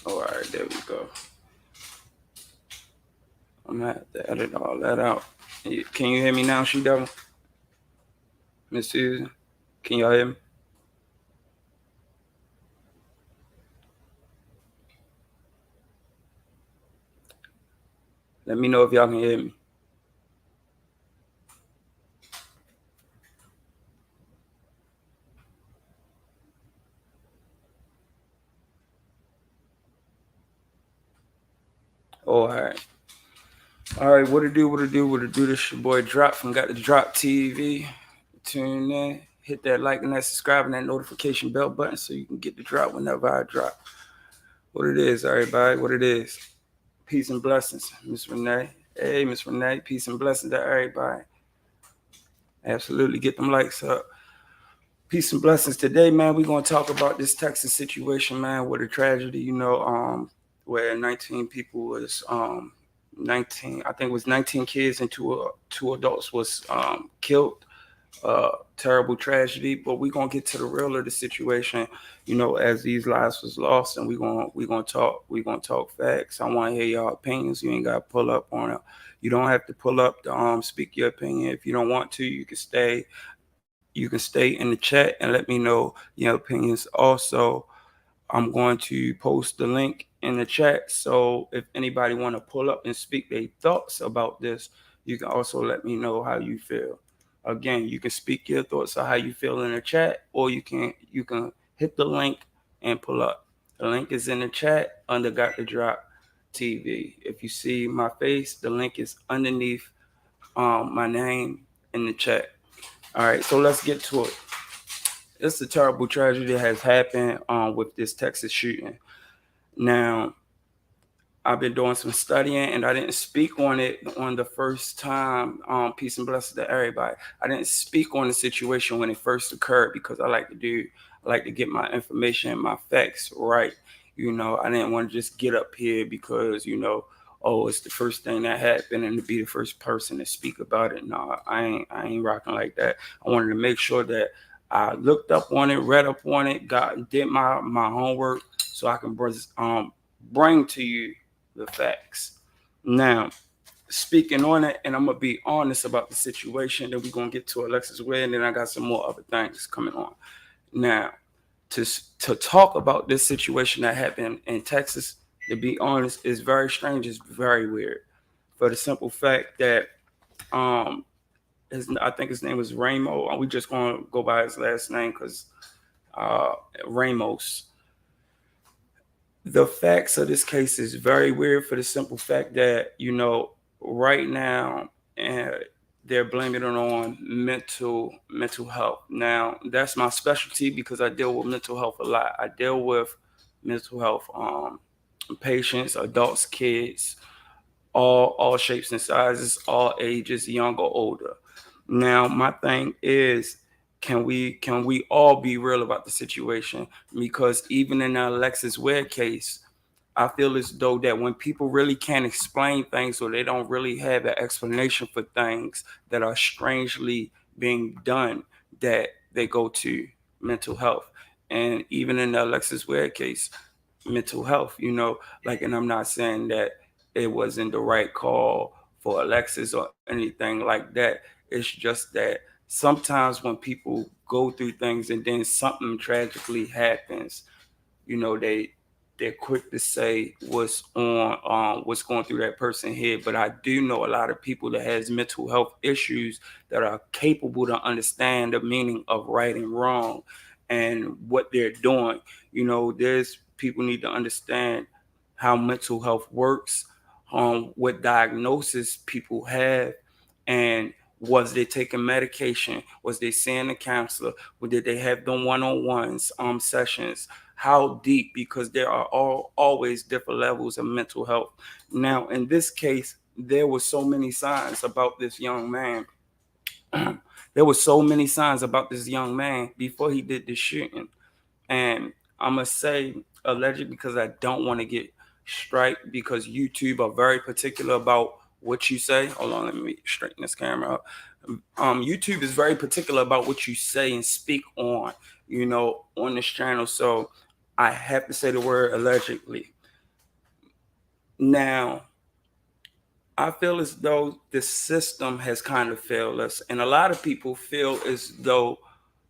All right, there we go. I'm gonna have to edit all that out. Can you hear me now, She Devil? Miss Susan? Can y'all hear me? Let me know if y'all can hear me. All right. All right, what to do, what to do, what to do. This your boy Drop from Got the Drop TV. Tune in, hit that like and that subscribe and that notification bell button so you can get the drop whenever I drop. What it is, everybody, what it is. Peace and blessings, Miss Renee. Hey, Miss Renee, peace and blessings to everybody. Absolutely, get them likes up. Peace and blessings. Today, man, we're gonna talk about this Texas situation, man, with a tragedy, where 19 people was 19, I think it was 19 kids and two adults was killed. Terrible tragedy, but we're gonna get to the real of the situation, as these lives was lost, and we're gonna talk facts. I want to hear y'all opinions. You ain't gotta pull up on it. You don't have to pull up to speak your opinion. If you don't want to, you can stay. You can stay in the chat and let me know your opinions. Also, I'm going to post the link in the chat. So if anybody want to pull up and speak their thoughts about this, you can also let me know how you feel. Again, you can speak your thoughts on how you feel in the chat, or you can hit the link and pull up. The link is in the chat under Got the Drop TV. If you see my face, the link is underneath my name in the chat. All right, so let's get to it. It's a terrible tragedy that has happened with this Texas shooting. Now, I've been doing some studying and I didn't speak on it on the first time. Peace and blessings to everybody. I didn't speak on the situation when it first occurred because I like to get my information and my facts right. I didn't want to just get up here because, oh, it's the first thing that happened and to be the first person to speak about it. No, I ain't rocking like that. I wanted to make sure that I looked up on it, read up on it, did my homework so I can bring to you the facts. Now, speaking on it, and I'm gonna be honest about the situation. Then we're gonna get to AlexisWare, and then I got some more other things coming on. Now, to to talk about this situation that happened in Texas, to be honest, is very strange. It's very weird, for the simple fact that um, I think his name was Ramo. We just gonna go by his last name because uh, Ramos. The facts of this case is very weird for the simple fact that right now and they're blaming it on mental health. Now that's my specialty because I deal with mental health a lot. I deal with mental health patients, adults, kids, all shapes and sizes, all ages, young or older. Now, my thing is, can we all be real about the situation? Because even in the AlexisWare case, I feel as though that when people really can't explain things or they don't really have an explanation for things that are strangely being done, that they go to mental health. And even in the AlexisWare case, mental health, and I'm not saying that it wasn't the right call for Alexis or anything like that. It's just that sometimes when people go through things and then something tragically happens, they're quick to say what's going through that person's head. But I do know a lot of people that has mental health issues that are capable to understand the meaning of right and wrong and what they're doing. There's people need to understand how mental health works, what diagnosis people have, and was they taking medication? Was they seeing a counselor? Or did they have them one-on-ones, sessions? How deep? Because there are always different levels of mental health. Now, in this case, there were so many signs about this young man. There were so many signs about this young man before he did the shooting. And I'm gonna say alleged because I don't want to get striked because YouTube are very particular about what you say. Hold on, let me straighten this camera up. YouTube is very particular about what you say and speak on, on this channel. So I have to say the word allegedly. Now, I feel as though the system has kind of failed us, and a lot of people feel as though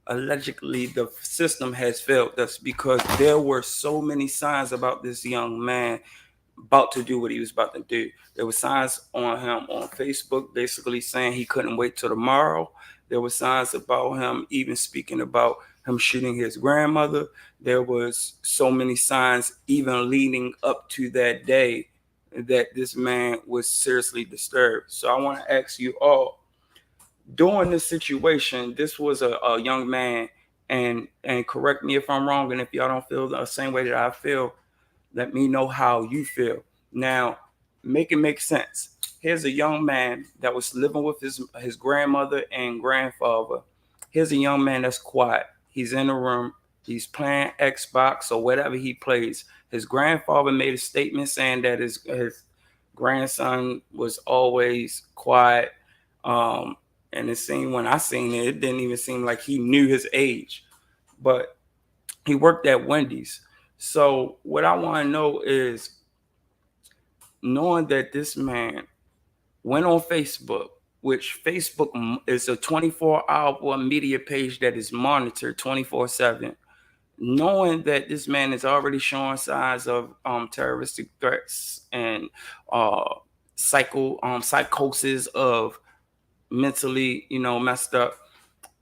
allegedly the system has failed us because there were so many signs about this young man about to do what he was about to do. There were signs on him on Facebook basically saying he couldn't wait till tomorrow. There were signs about him even speaking about him shooting his grandmother. There was so many signs even leading up to that day that this man was seriously disturbed. So I want to ask you all, during this situation, this was a young man, and correct me if I'm wrong, and if y'all don't feel the same way that I feel, let me know how you feel. Now, make it make sense. Here's a young man that was living with his grandmother and grandfather. Here's a young man that's quiet. He's in a room. He's playing Xbox or whatever he plays. His grandfather made a statement saying that his grandson was always quiet. Um, and it seemed when I seen it, it didn't even seem like he knew his age. But he worked at Wendy's. So what I want to know is, knowing that this man went on Facebook, which Facebook is a 24-hour media page that is monitored 24/7, knowing that this man is already showing signs of terroristic threats and uh, psychosis of mentally, messed up,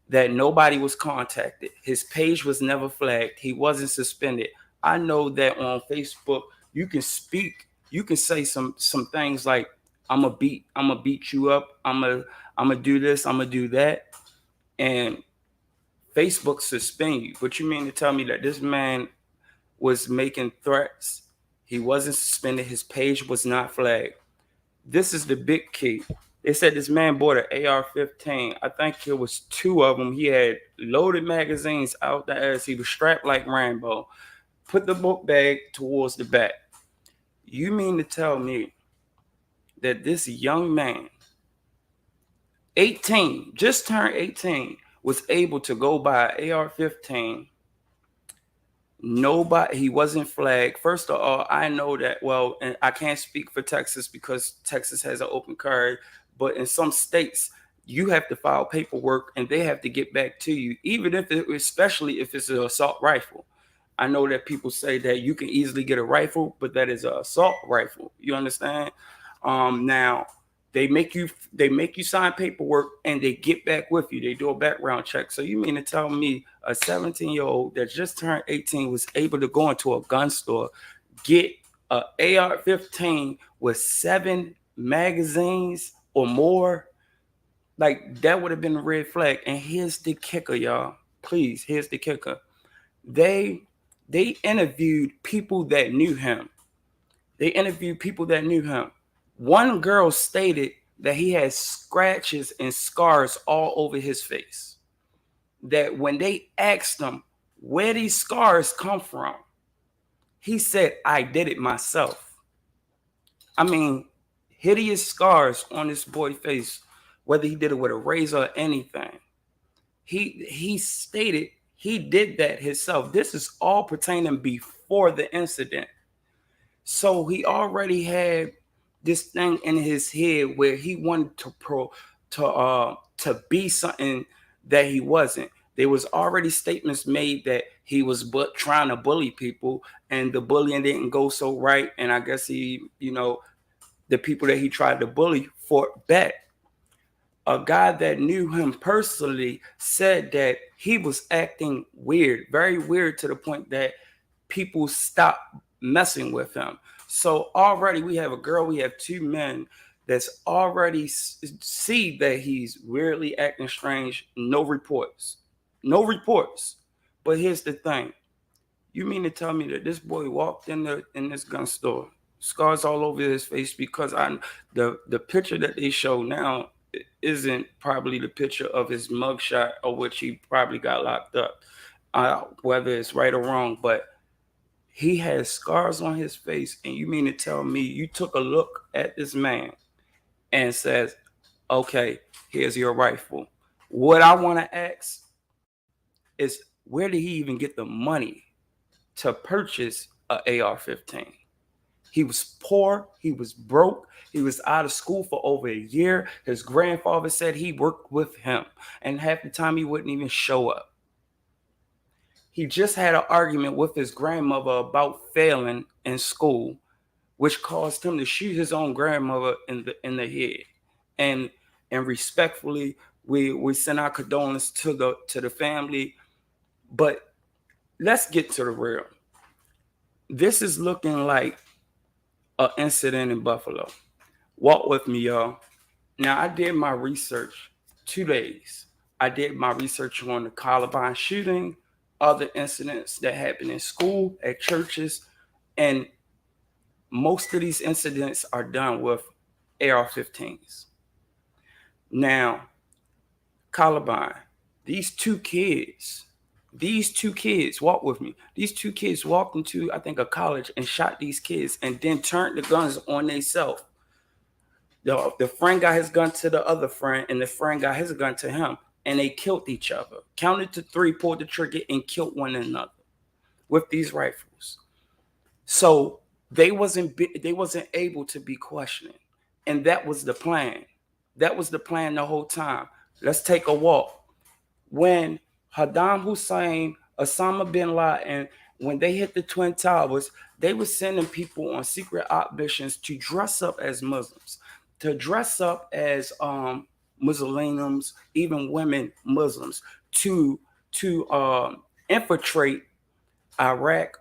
that nobody was contacted. His page was never flagged. He wasn't suspended. I know that on Facebook you can speak, you can say some things like I'm gonna beat you up, I'm gonna do this, I'm gonna do that, and Facebook suspend you. But you mean to tell me that this man was making threats? He wasn't suspended. His page was not flagged. This is the big key. They said this man bought an AR-15. I think it was two of them. He had loaded magazines out the ass. He was strapped like Rambo. Put the book bag towards the back. You mean to tell me that this young man, 18, just turned 18, was able to go buy an AR-15? Nobody, he wasn't flagged. First of all, I know that, well, and I can't speak for Texas because Texas has an open carry, but in some states you have to file paperwork and they have to get back to you, even if it, especially if it's an assault rifle. I know that people say that you can easily get a rifle, but that is an assault rifle. You understand? Now they make you sign paperwork and they get back with you. They do a background check. So you mean to tell me a 17-year-old that just turned 18 was able to go into a gun store, get a AR-15 with 7 magazines or more? Like, that would have been a red flag. And here's the kicker, y'all. Please, here's the kicker. They they interviewed people that knew him. They interviewed people that knew him. One girl stated that he had scratches and scars all over his face. That when they asked him where these scars come from, he said, "I did it myself." I mean, hideous scars on this boy's face, whether he did it with a razor or anything. He stated he did that himself. This is all pertaining before the incident. So he already had this thing in his head where he wanted to be something that he wasn't. There was already statements made that he was but trying to bully people, and the bullying didn't go so right. And I guess the people that he tried to bully fought back. A guy that knew him personally said that he was acting weird, very weird, to the point that people stopped messing with him. So already we have a girl, we have two men that's already see that he's weirdly acting strange. No reports, no reports. But here's the thing: you mean to tell me that this boy walked in this gun store, scars all over his face? Because the picture that they show now isn't probably the picture of his mugshot, or which he probably got locked up. Whether it's right or wrong, but he has scars on his face, and you mean to tell me you took a look at this man and says, "Okay, here's your rifle." What I want to ask is, where did he even get the money to purchase a AR-15? He was poor. He was broke. He was out of school for over a year. His grandfather said he worked with him, and half the time he wouldn't even show up. He just had an argument with his grandmother about failing in school, which caused him to shoot his own grandmother in the head. And and respectfully, we send our condolences to the family. But let's get to the real. This is looking like an incident in Buffalo. Walk with me, y'all. Now, I did my research 2 days. I did my research on the Columbine shooting, other incidents that happened in school, at churches, and most of these incidents are done with AR-15s. Now, Columbine, these two kids, walk with me. These two kids walked into, I think, a college and shot these kids and then turned the guns on themselves. The friend got his gun to the other friend, and the friend got his gun to him, and they killed each other. Counted to three, pulled the trigger, and killed one another with these rifles. So they wasn't able to be questioned, and that was the plan. That was the plan the whole time. Let's take a walk. When Saddam Hussein, Osama bin Laden, when they hit the Twin Towers, they were sending people on secret op missions to dress up as Muslims, to dress up as Muslims, even women Muslims, to infiltrate Iraq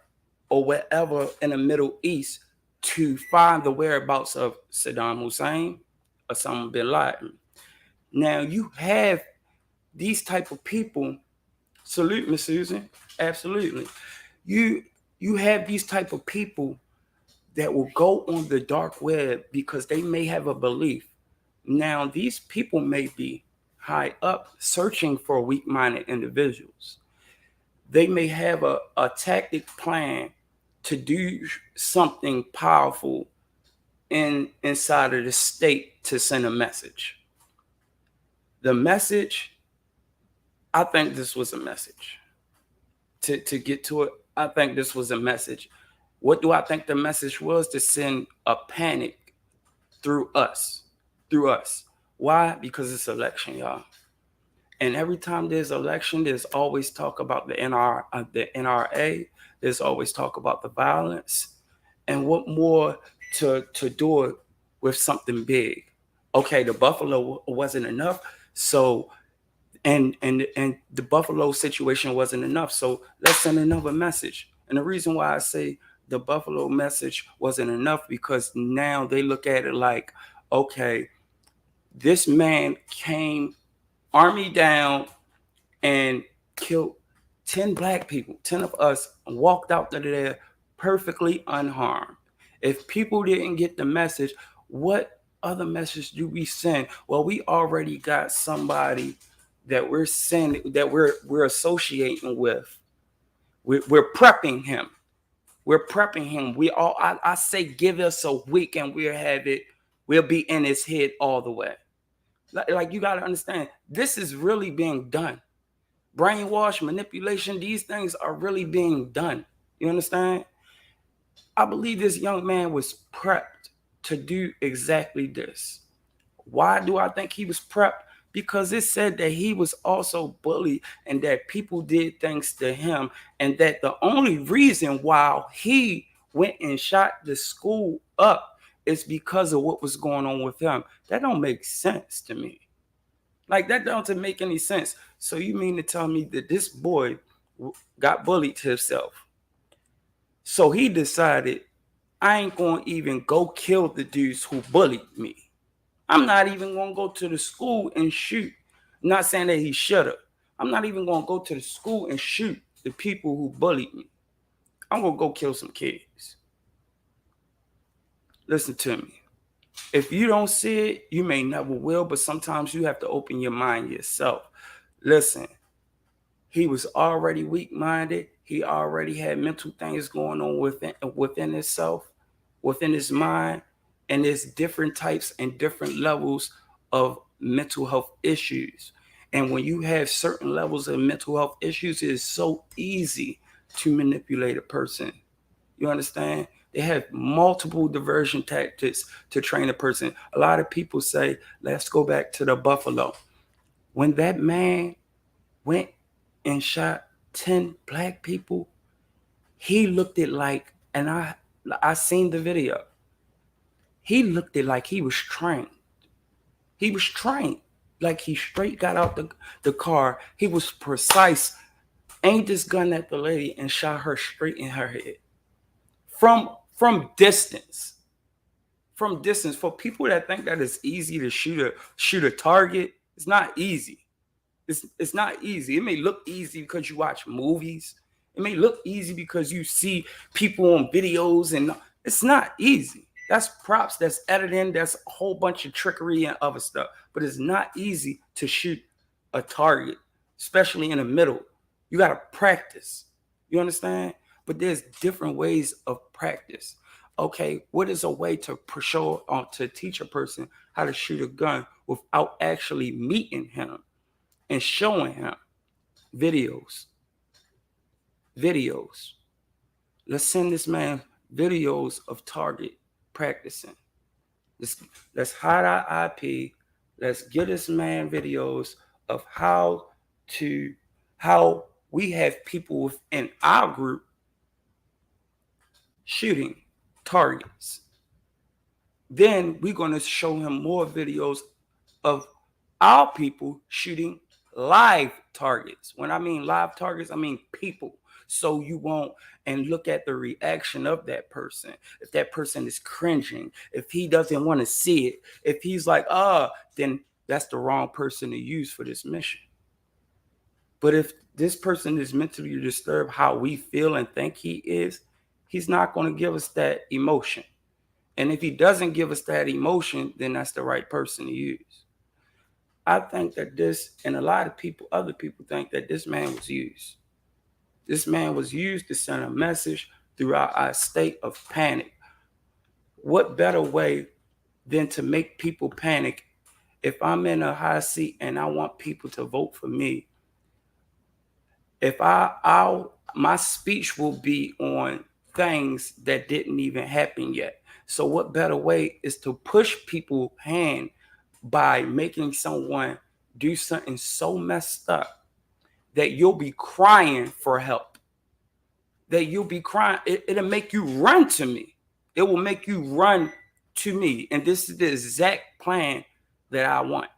or wherever in the Middle East to find the whereabouts of Saddam Hussein, Osama bin Laden. Now you have these type of people. Salute, Miss Susan. Absolutely. You you have these type of people that will go on the dark web because they may have a belief. Now these people may be high up searching for weak-minded individuals. They may have a tactic plan to do something powerful inside of the state to send a message. The message, I think this was a message. To get to it, I think this was a message. What do I think the message was? To send a panic through us. Through us. Why? Because it's election, y'all. And every time there's election, there's always talk about the NRA. There's always talk about the violence. And what more to do it with something big? Okay, the Buffalo wasn't enough. So and the Buffalo situation wasn't enough. So let's send another message. And the reason why I say the Buffalo message wasn't enough, because now they look at it like, okay, this man came army down and killed 10 black people, 10 of us, and walked out of there perfectly unharmed. If people didn't get the message, what other message do we send? Well, we already got somebody that we're sending, that we're associating with. We're prepping him. We're prepping him. I say give us a week and we'll have it. We'll be in his head all the way. Like you got to understand, this is really being done. Brainwash, manipulation, these things are really being done. You understand? I believe this young man was prepped to do exactly this. Why do I think he was prepped? Because it said that he was also bullied and that people did things to him, and that the only reason why he went and shot the school up is because of what was going on with him. That don't make sense to me. Like, that doesn't make any sense. So you mean to tell me that this boy got bullied to himself? So he decided, I ain't going to even go kill the dudes who bullied me. I'm not even going to go to the school and shoot. I'm not saying that he should have. I'm not even going to go to the school and shoot the people who bullied me. I'm going to go kill some kids. Listen to me. If you don't see it, you may never will, but sometimes you have to open your mind yourself. Listen, he was already weak-minded. He already had mental things going on within himself, within his mind, and there's different types and different levels of mental health issues. And when you have certain levels of mental health issues, it is so easy to manipulate a person. You understand? They have multiple diversion tactics to train a person. A lot of people say, let's go back to the Buffalo. When that man went and shot 10 black people, he looked it like, and I seen the video. He looked it like he was trained. He was trained. Like he straight got out the car. He was precise. Aimed his gun at the lady and shot her straight in her head. From distance. From distance. For people that think that it's easy to shoot a target, it's not easy. It's not easy. It may look easy because you watch movies. It may look easy because you see people on videos, and it's not easy. That's props, that's editing, that's a whole bunch of trickery and other stuff. But it's not easy to shoot a target, especially in the middle. You got to practice. You understand? But there's different ways of practice. Okay, what is a way to show to teach a person how to shoot a gun without actually meeting him and showing him videos? Let's send this man videos of target practicing. Let's hide our IP. Let's get this man videos of how we have people within our group shooting targets. Then we're going to show him more videos of our people shooting live targets. When I mean live targets, I mean people. So you won't, and look at the reaction of that person. If that person is cringing, if he doesn't want to see it, if he's like, then that's the wrong person to use for this mission. But if this person is mentally disturbed how we feel and think he is, he's not going to give us that emotion. And if he doesn't give us that emotion, then that's the right person to use. I think that this, and a lot of other people think that this man was used. This man was used to send a message throughout our state of panic. What better way than to make people panic? If I'm in a high seat and I want people to vote for me, if my speech will be on things that didn't even happen yet. So what better way is to push people's hand by making someone do something so messed up that you'll be crying for help. That you'll be crying. It'll make you run to me. It will make you run to me. And this is the exact plan that I want.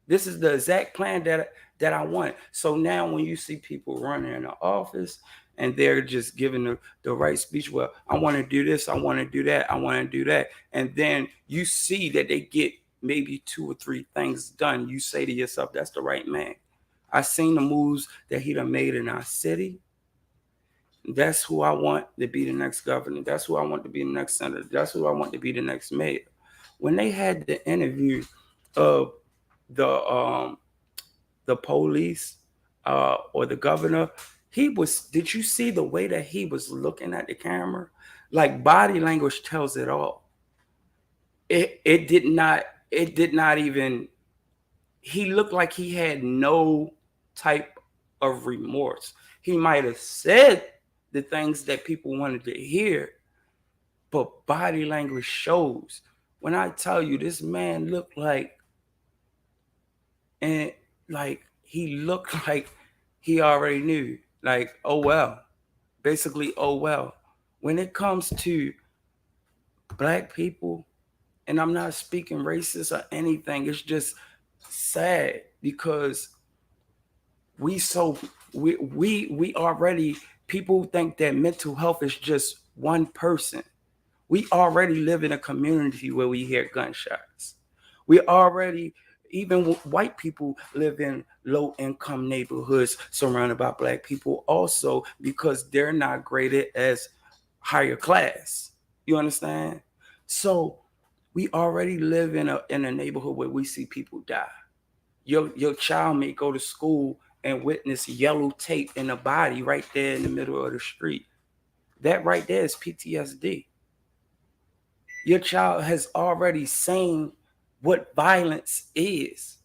This is the exact plan that I want. So now when you see people running in the office and they're just giving the right speech, well, I want to do this, I want to do that, I want to do that. And then you see that they get maybe 2 or 3 things done. You say to yourself, that's the right man. I seen the moves that he done made in our city. That's who I want to be the next governor. That's who I want to be the next senator. That's who I want to be the next mayor. When they had the interview of the police or the governor, did you see the way that he was looking at the camera? Like, body language tells it all. It did not even, he looked like he had no type of remorse. He might have said the things that people wanted to hear, but body language shows. When I tell you, this man looked like, and like, he looked like he already knew, like, oh well, basically, oh well. When it comes to black people, and I'm not speaking racist or anything, it's just sad because we already, people think that mental health is just one person. We already live in a community where we hear gunshots. We already, even white people live in low income neighborhoods surrounded by black people also, because they're not graded as higher class. You understand? So we already live in a neighborhood where we see people die. Your child may go to school and witness yellow tape in a body right there in the middle of the street. That right there is PTSD. Your child has already seen what violence is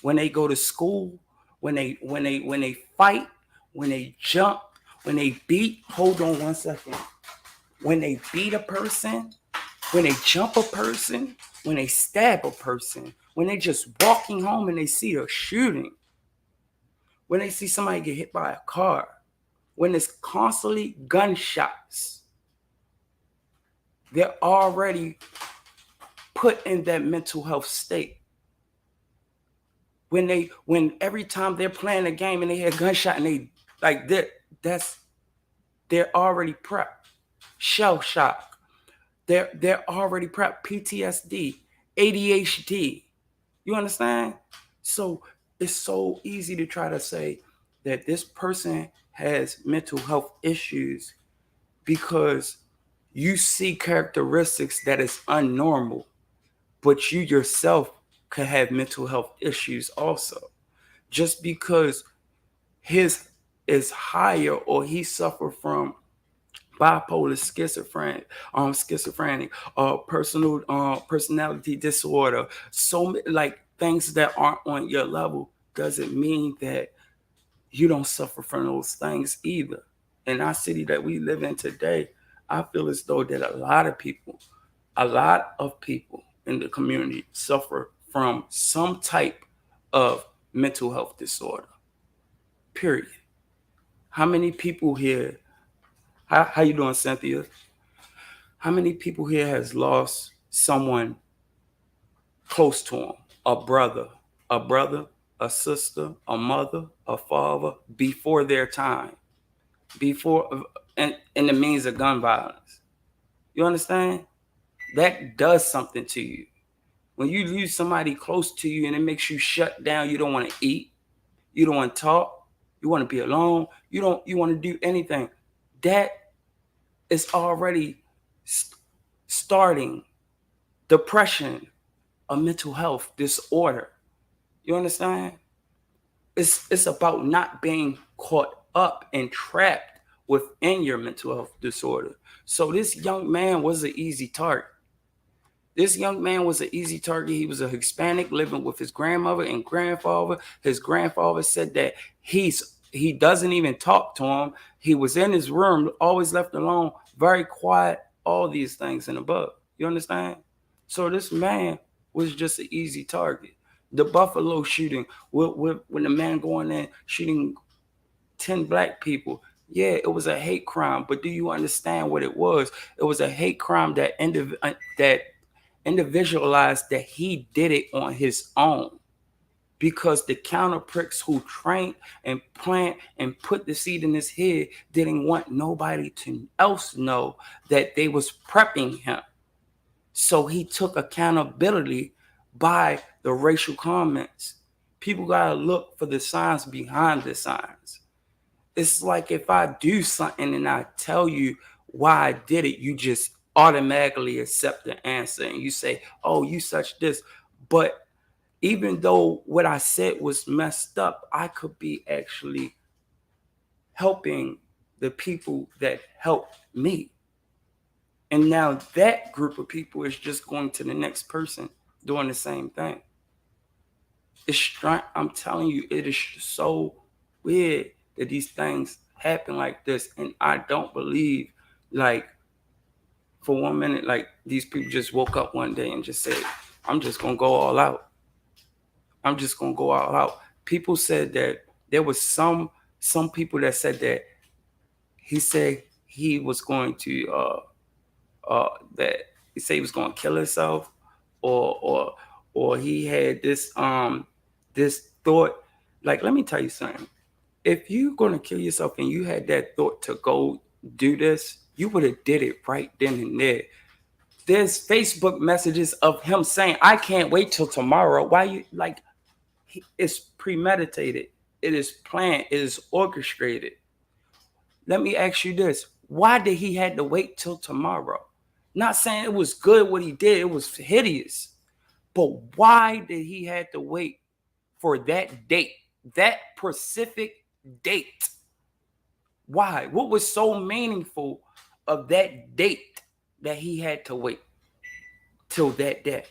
when they go to school, when they fight, when they jump, when they beat. Hold on one second. when they beat a person, when they jump a person, when they stab a person, when they just walking home and they see a shooting, when they see somebody get hit by a car, when it's constantly gunshots, they're already put in that mental health state. When every time they're playing a game and they hear a gunshot and they like that, they're already prepped. Shell shock. They're already prepped. PTSD, ADHD. You understand? So it's so easy to try to say that this person has mental health issues because you see characteristics that is unnormal, but you yourself could have mental health issues also. Just because his is higher or he suffered from bipolar, schizophrenic, personal personality disorder, so like things that aren't on your level, doesn't mean that you don't suffer from those things either. In our city that we live in today, I feel as though that a lot of people in the community suffer from some type of mental health disorder. Period. How many people here? How you doing, Cynthia? How many people here has lost someone close to them? a brother, a sister, a mother, a father before their time, before in the means of gun violence. You understand? That does something to you. When you lose somebody close to you and it makes you shut down, you don't want to eat, you don't want to talk, you want to be alone, you want to do anything. That is already starting depression, a mental health disorder. You understand? It's about not being caught up and trapped within your mental health disorder. So this young man was an easy target. This young man was an easy target. He was a Hispanic living with his grandmother and grandfather. His grandfather said that he doesn't even talk to him. He was in his room, always left alone, very quiet, all these things and above. You understand? So this man was just an easy target. The Buffalo shooting, when the man going in shooting 10 black people, yeah, it was a hate crime. But do you understand what it was? It was a hate crime that individualized that he did it on his own, because the counter pricks who trained and plant and put the seed in his head didn't want nobody to else know that they was prepping him. So he took accountability by the racial comments. People gotta look for the signs behind the signs. It's like if I do something and I tell you why I did it, you just automatically accept the answer and you say, oh, you such this. But even though what I said was messed up, I could be actually helping the people that helped me. And now that group of people is just going to the next person doing the same thing. I'm telling you, it is so weird that these things happen like this. And I don't believe, like, for 1 minute, like these people just woke up one day and just said, I'm just going to go all out. I'm just going to go all out. People said that there was some people that said that he said he was going to, that he said he was going to kill himself, or he had this thought. Like, let me tell you something. If you're going to kill yourself and you had that thought to go do this, you would have did it right then and there. There's Facebook messages of him saying, I can't wait till tomorrow. Why you like, it's premeditated. It is planned. It is orchestrated. Let me ask you this. Why did he had to wait till tomorrow? Not saying it was good what he did. It was hideous. But why did he had to wait for that date, that specific date? Why? What was so meaningful of that date that he had to wait till that day?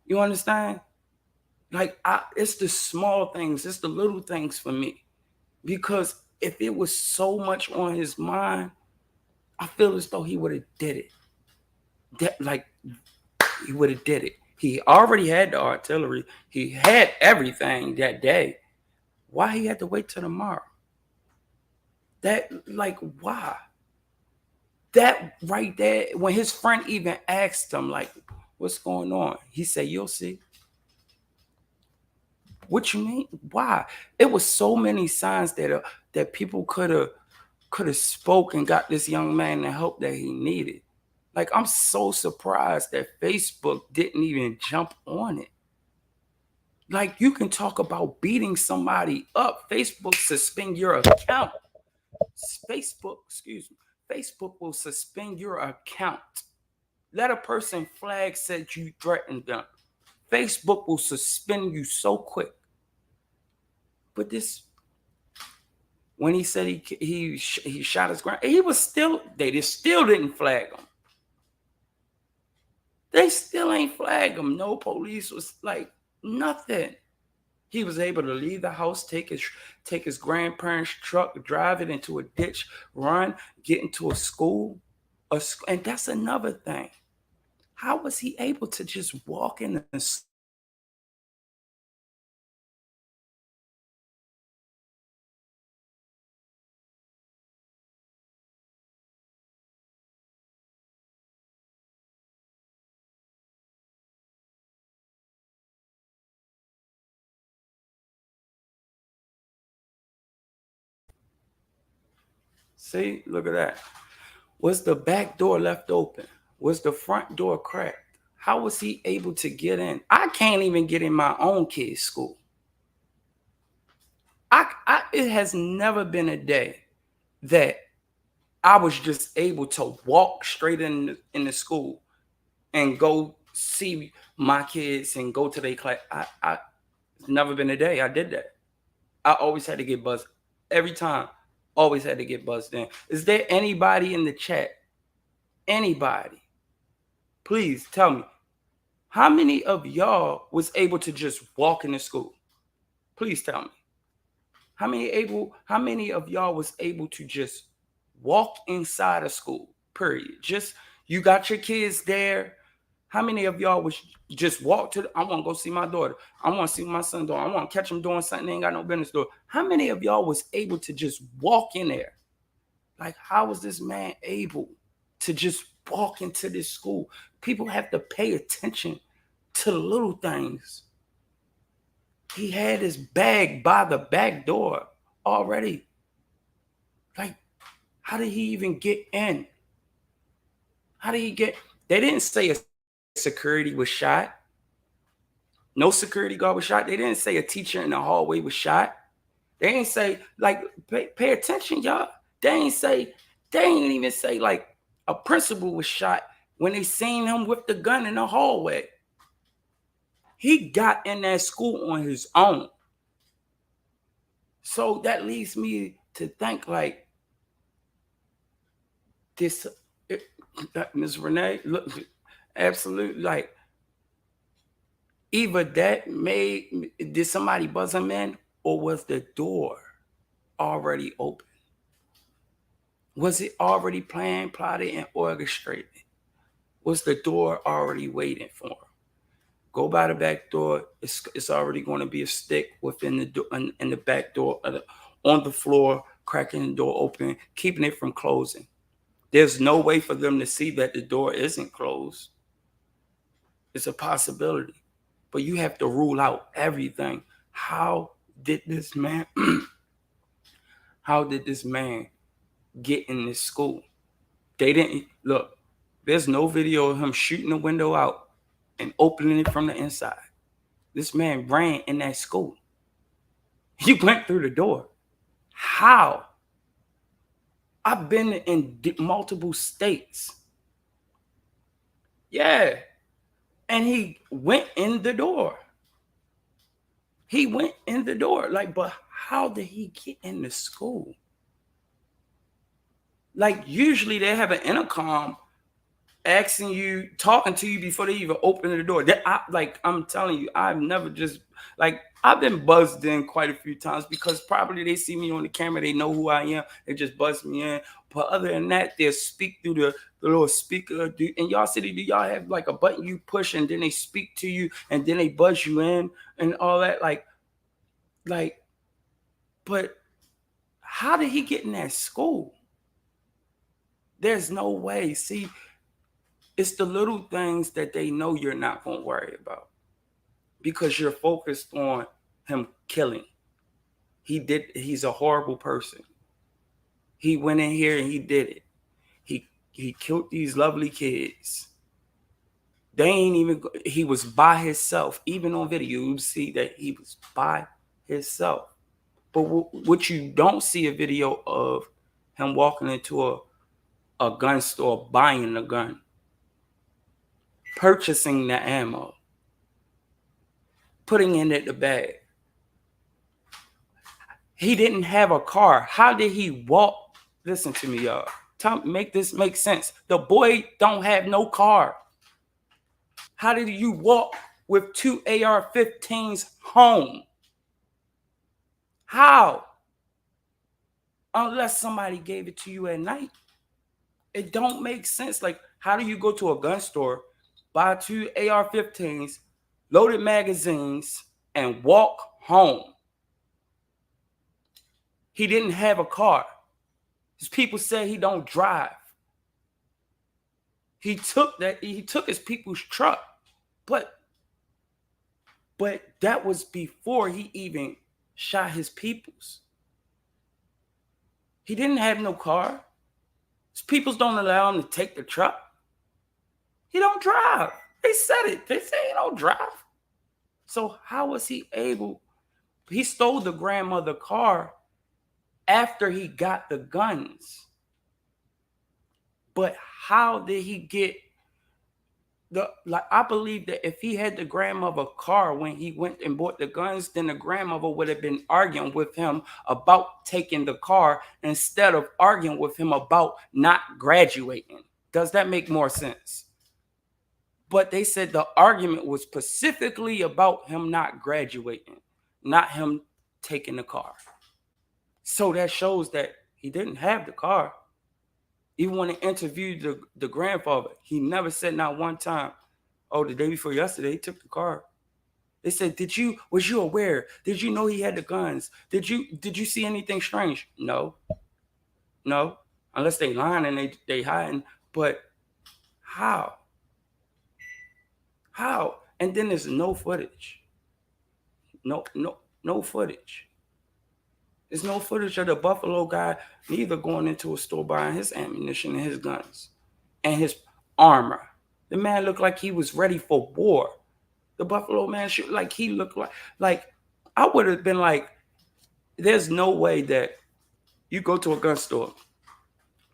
You understand? Like, it's the small things, it's the little things for me. Because if it was so much on his mind, I feel as though he would have did it. Like he would have did it. He already had the artillery. He had everything that day. Why he had to wait till tomorrow? That like why? That right there, when his friend even asked him, like, what's going on? He said, you'll see. What you mean? Why? It was so many signs that people could have spoke and got this young man the help that he needed. Like, I'm so surprised that Facebook didn't even jump on it. Like, you can talk about beating somebody up. Facebook suspend your account. Facebook, excuse me, Facebook will suspend your account. Let a person flag said you threatened them. Facebook will suspend you so quick. But this, when he said he shot his grand, he was still, they just still didn't flag him. They still ain't flag him. No police was like nothing. He was able to leave the house, take his grandparents' truck, drive it into a ditch, run, get into a school, and that's another thing. How was he able to just walk in the see? Look at that. Was the back door left open? Was the front door cracked? How was he able to get in? I can't even get in my own kid's school. It has never been a day that I was just able to walk straight in the school and go see my kids and go to their class. It's never been a day I did that. I always had to get buzzed every time. Always had to get buzzed in. Is there anybody in the chat? Anybody? Please tell me. How many of y'all was able to just walk into school? Please tell me. How many of y'all was able to just walk inside of school? Period. Just you got your kids there. How many of y'all was just walk to I want to go see my daughter. I want to see my son doing. I want to catch him doing something they ain't got no business doing. How many of y'all was able to just walk in there? Like, how was this man able to just walk into this school? People have to pay attention to the little things. He had his bag by the back door already. Like, how did he even get in? How did he get? They didn't say a security was shot. No security guard was shot. They didn't say a teacher in the hallway was shot. They ain't say, like, pay attention, y'all. They ain't even say, like, a principal was shot when they seen him with the gun in the hallway. He got in that school on his own. So that leads me to think, like, this, Ms. Renee, look, absolutely, like, either that did somebody buzz him in, or was the door already open? Was it already planned, plotted, and orchestrated? Was the door already waiting for him? Go by the back door. It's already going to be a stick within the door, in the back door, on the floor, cracking the door open, keeping it from closing. There's no way for them to see that the door isn't closed. It's a possibility, but you have to rule out everything. How did this man? How did this man get in this school? They didn't look. There's no video of him shooting the window out and opening it from the inside. This man ran in that school. He went through the door. How? I've been in multiple states. Yeah. And he went in the door. He went in the door. Like, but how did he get in the school? Like, usually they have an intercom asking you, talking to you before they even open the door. I'm telling you, I've never just, like, I've been buzzed in quite a few times because probably they see me on the camera, they know who I am, they just buzz me in. But other than that, they'll speak through the little speaker. In y'all city, do y'all have like a button you push and then they speak to you and then they buzz you in and all that? Like, but how did he get in that school? There's no way. See, it's the little things that they know you're not going to worry about because you're focused on him killing. He's a horrible person. He went in here and he did it. He killed these lovely kids. They ain't even, he was by himself. Even on video, you see that he was by himself. But what you don't see a video of him walking into a gun store, buying a gun, purchasing the ammo, putting it in the bag. He didn't have a car. How did he walk? Listen to me, y'all. Make this make sense. The boy don't have no car. How did you walk with 2 AR-15s home? How? Unless somebody gave it to you at night. It don't make sense. Like, how do you go to a gun store, buy 2 AR-15s, loaded magazines, and walk home? He didn't have a car. His people say he don't drive. He took his people's truck. But that was before he even shot his peoples. He didn't have no car. His peoples don't allow him to take the truck. He don't drive. They said it. They say he don't drive. So how was he able? He stole the grandmother car after he got the guns. But how did he get I believe that if he had the grandmother car when he went and bought the guns, then the grandmother would have been arguing with him about taking the car instead of arguing with him about not graduating. Does that make more sense? But they said the argument was specifically about him not graduating, not him taking the car. So that shows that he didn't have the car. Even when they interviewed the grandfather, he never said not one time, oh, the day before yesterday, he took the car. They said, was you aware? Did you know he had the guns? Did you see anything strange? No. Unless they lying and they hiding. But how? How? And then there's no footage. No footage. There's no footage of the Buffalo guy neither going into a store buying his ammunition and his guns and his armor. The man looked like he was ready for war. The Buffalo man shoot like he looked like I would have been like, there's no way that you go to a gun store.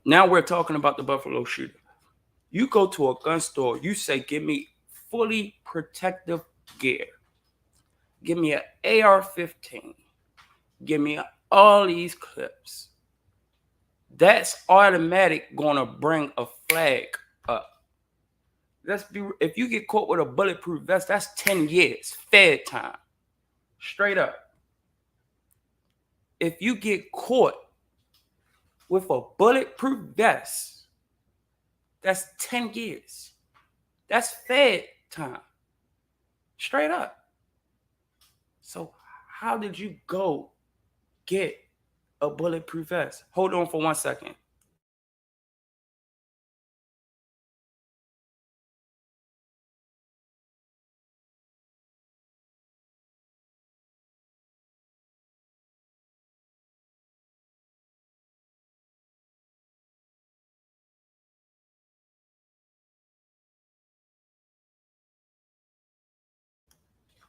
Now we're talking about the Buffalo shooter. You go to a gun store, you say, give me fully protective gear. Give me an AR-15. Give me all these clips. That's automatic gonna bring a flag up. If you get caught with a bulletproof vest, that's 10 years, Fed time. Straight up. If you get caught with a bulletproof vest, that's 10 years. That's Fed time. Straight up. So how did you go get a bulletproof vest? Hold on for 1 second.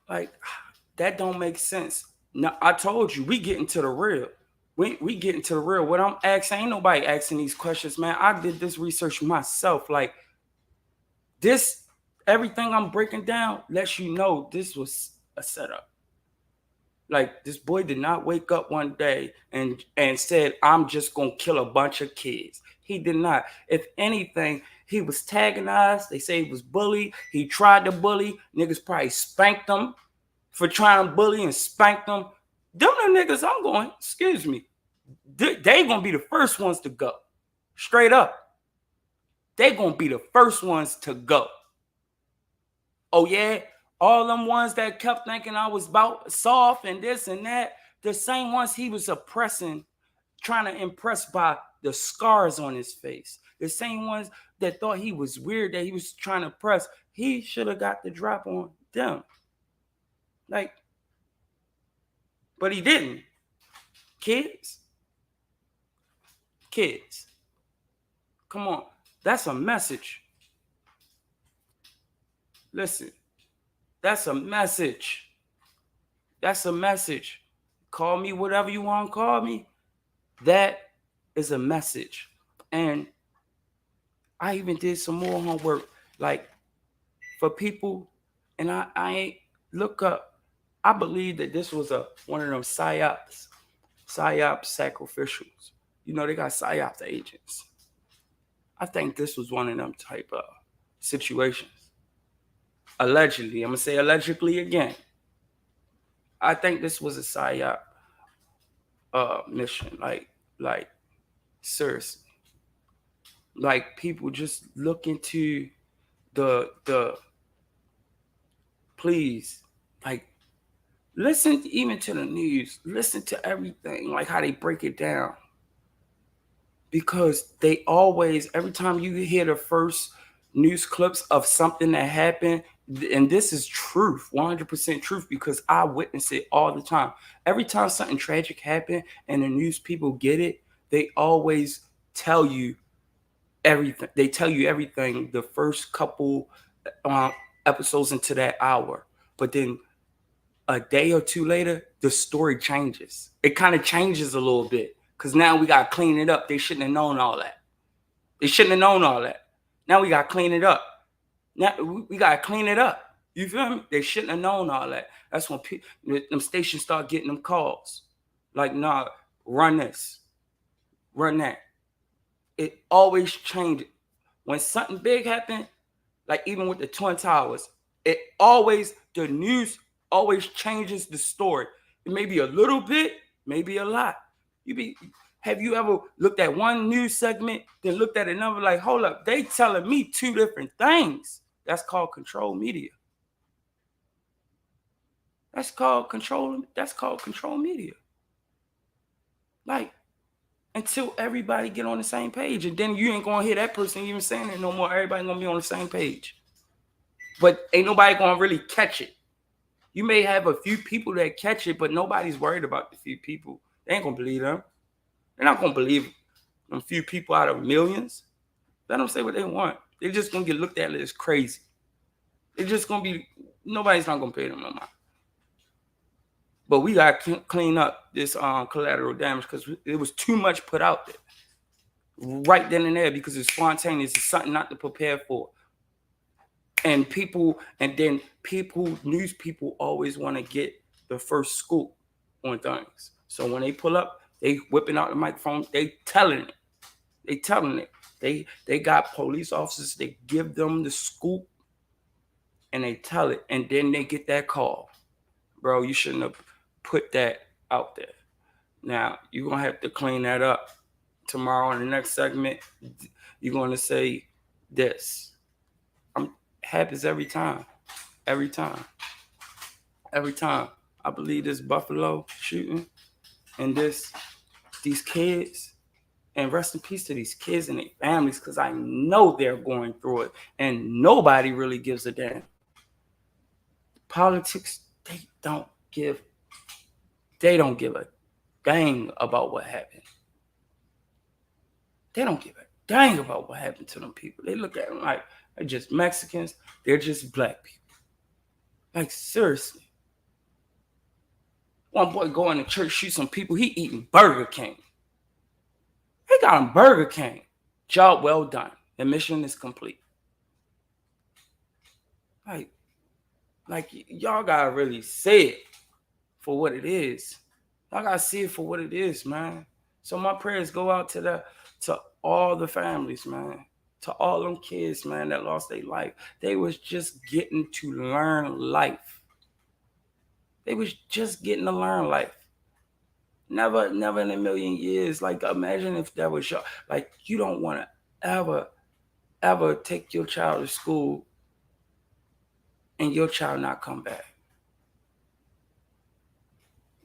Like, that don't make sense. Now, I told you, we get into the real. We get into the real. What I'm asking, ain't nobody asking these questions, man. I did this research myself. Like, this, everything I'm breaking down lets you know this was a setup. Like, this boy did not wake up one day and said, I'm just going to kill a bunch of kids. He did not. If anything, he was antagonized. They say he was bullied. He tried to bully. Niggas probably spanked him for trying to bully and spank them. Them the niggas I'm going, excuse me, they gonna be the first ones to go. Straight up. They gonna be the first ones to go. Oh yeah, all them ones that kept thinking I was about soft and this and that, the same ones he was oppressing, trying to impress by the scars on his face. The same ones that thought he was weird, that he was trying to press, he should have got the drop on them. Like, but he didn't. Kids, come on. That's a message. Listen, that's a message. That's a message. Call me whatever you want to call me. That is a message. And I even did some more homework, like for people, and I ain't look up. I believe that this was one of them psyops sacrificials. You know, they got psyops agents. I think this was one of them type of situations. Allegedly, I'm gonna say allegedly again. I think this was a psyop mission. Like seriously. Like people just look into the please, like listen even to the news, listen to everything, like how they break it down. Because they always, every time you hear the first news clips of something that happened, and this is truth, 100% truth, because I witness it all the time. Every time something tragic happened and the news people get it, they always tell you everything. They tell you everything the first couple episodes into that hour. But then a day or two later, the story changes. It kind of changes a little bit. Because now we got to clean it up. They shouldn't have known all that. They shouldn't have known all that. Now we got to clean it up. Now we got to clean it up. You feel me? They shouldn't have known all that. That's when them stations start getting them calls. Like, nah, run this. Run that. It always changed. When something big happened, like even with the Twin Towers, the news always changes the story. It may be a little bit, maybe a lot. Have you ever looked at one news segment, then looked at another, like, hold up, they telling me two different things? That's called control media. That's called control media. Like, until everybody get on the same page, and then you ain't gonna hear that person even saying it no more. Everybody gonna be on the same page. But ain't nobody gonna really catch it. You may have a few people that catch it, but nobody's worried about the few people. They ain't gonna believe them. They're not gonna believe them few people out of millions. Let them say what they want. They're just gonna get looked at as crazy. They're just gonna be, nobody's not gonna pay them no mind. But we gotta clean up this collateral damage because it was too much put out there right then and there because it's spontaneous. It's something not to prepare for. And news people always want to get the first scoop on things. So when they pull up, they whipping out the microphone, they telling it. They got police officers, they give them the scoop and they tell it, and then they get that call. Bro, you shouldn't have put that out there. Now, you're going to have to clean that up. Tomorrow in the next segment, you're going to say this. Happens every time. Every time. I believe this Buffalo shooting and these kids, and rest in peace to these kids and their families, because I know they're going through it and nobody really gives a damn. Politics, they don't give a dang about what happened. They don't give a dang about what happened to them people. They look at them like they're just Mexicans. They're just black people. Like, seriously. One boy going to church, shoot some people. He eating Burger King. They got him Burger King. Job well done. The mission is complete. Like y'all gotta really say it for what it is. Y'all gotta see it for what it is, man. So my prayers go out to all the families, man. To all them kids, man, that lost their life. They was just getting to learn life. They was just getting to learn life. Never in a million years. Like, imagine if that was your, like, you don't want to ever take your child to school and your child not come back.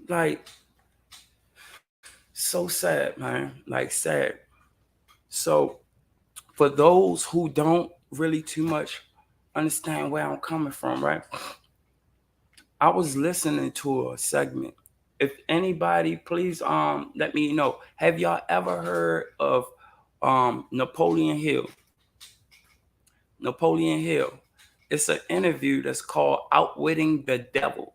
Like, so sad, man. Like, sad. So for those who don't really too much understand where I'm coming from, right? I was listening to a segment. If anybody, please let me know. Have y'all ever heard of Napoleon Hill? Napoleon Hill. It's an interview that's called Outwitting the Devil.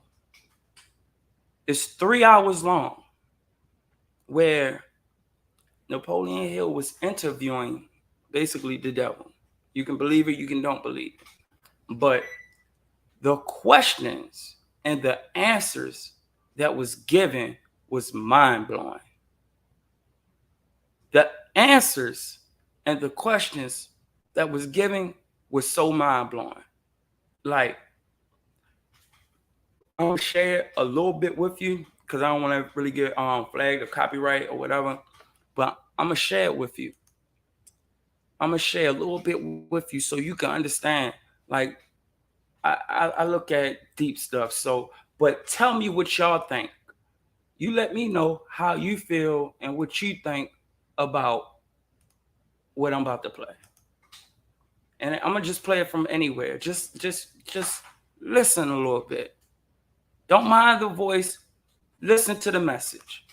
It's 3 hours long, where Napoleon Hill was interviewing basically the devil. You can believe it, you can don't believe it. But the questions and the answers that was given was mind blowing. The answers and the questions that was given was so mind blowing. Like, I'm gonna share a little bit with you because I don't want to really get flagged or copyright or whatever. But I'm gonna share it with you. I'm gonna share a little bit with you so you can understand. Like, I look at deep stuff. So, but tell me what y'all think. You let me know how you feel and what you think about what I'm about to play. And I'm gonna just play it from anywhere. Just listen a little bit. Don't mind the voice. Listen to the message.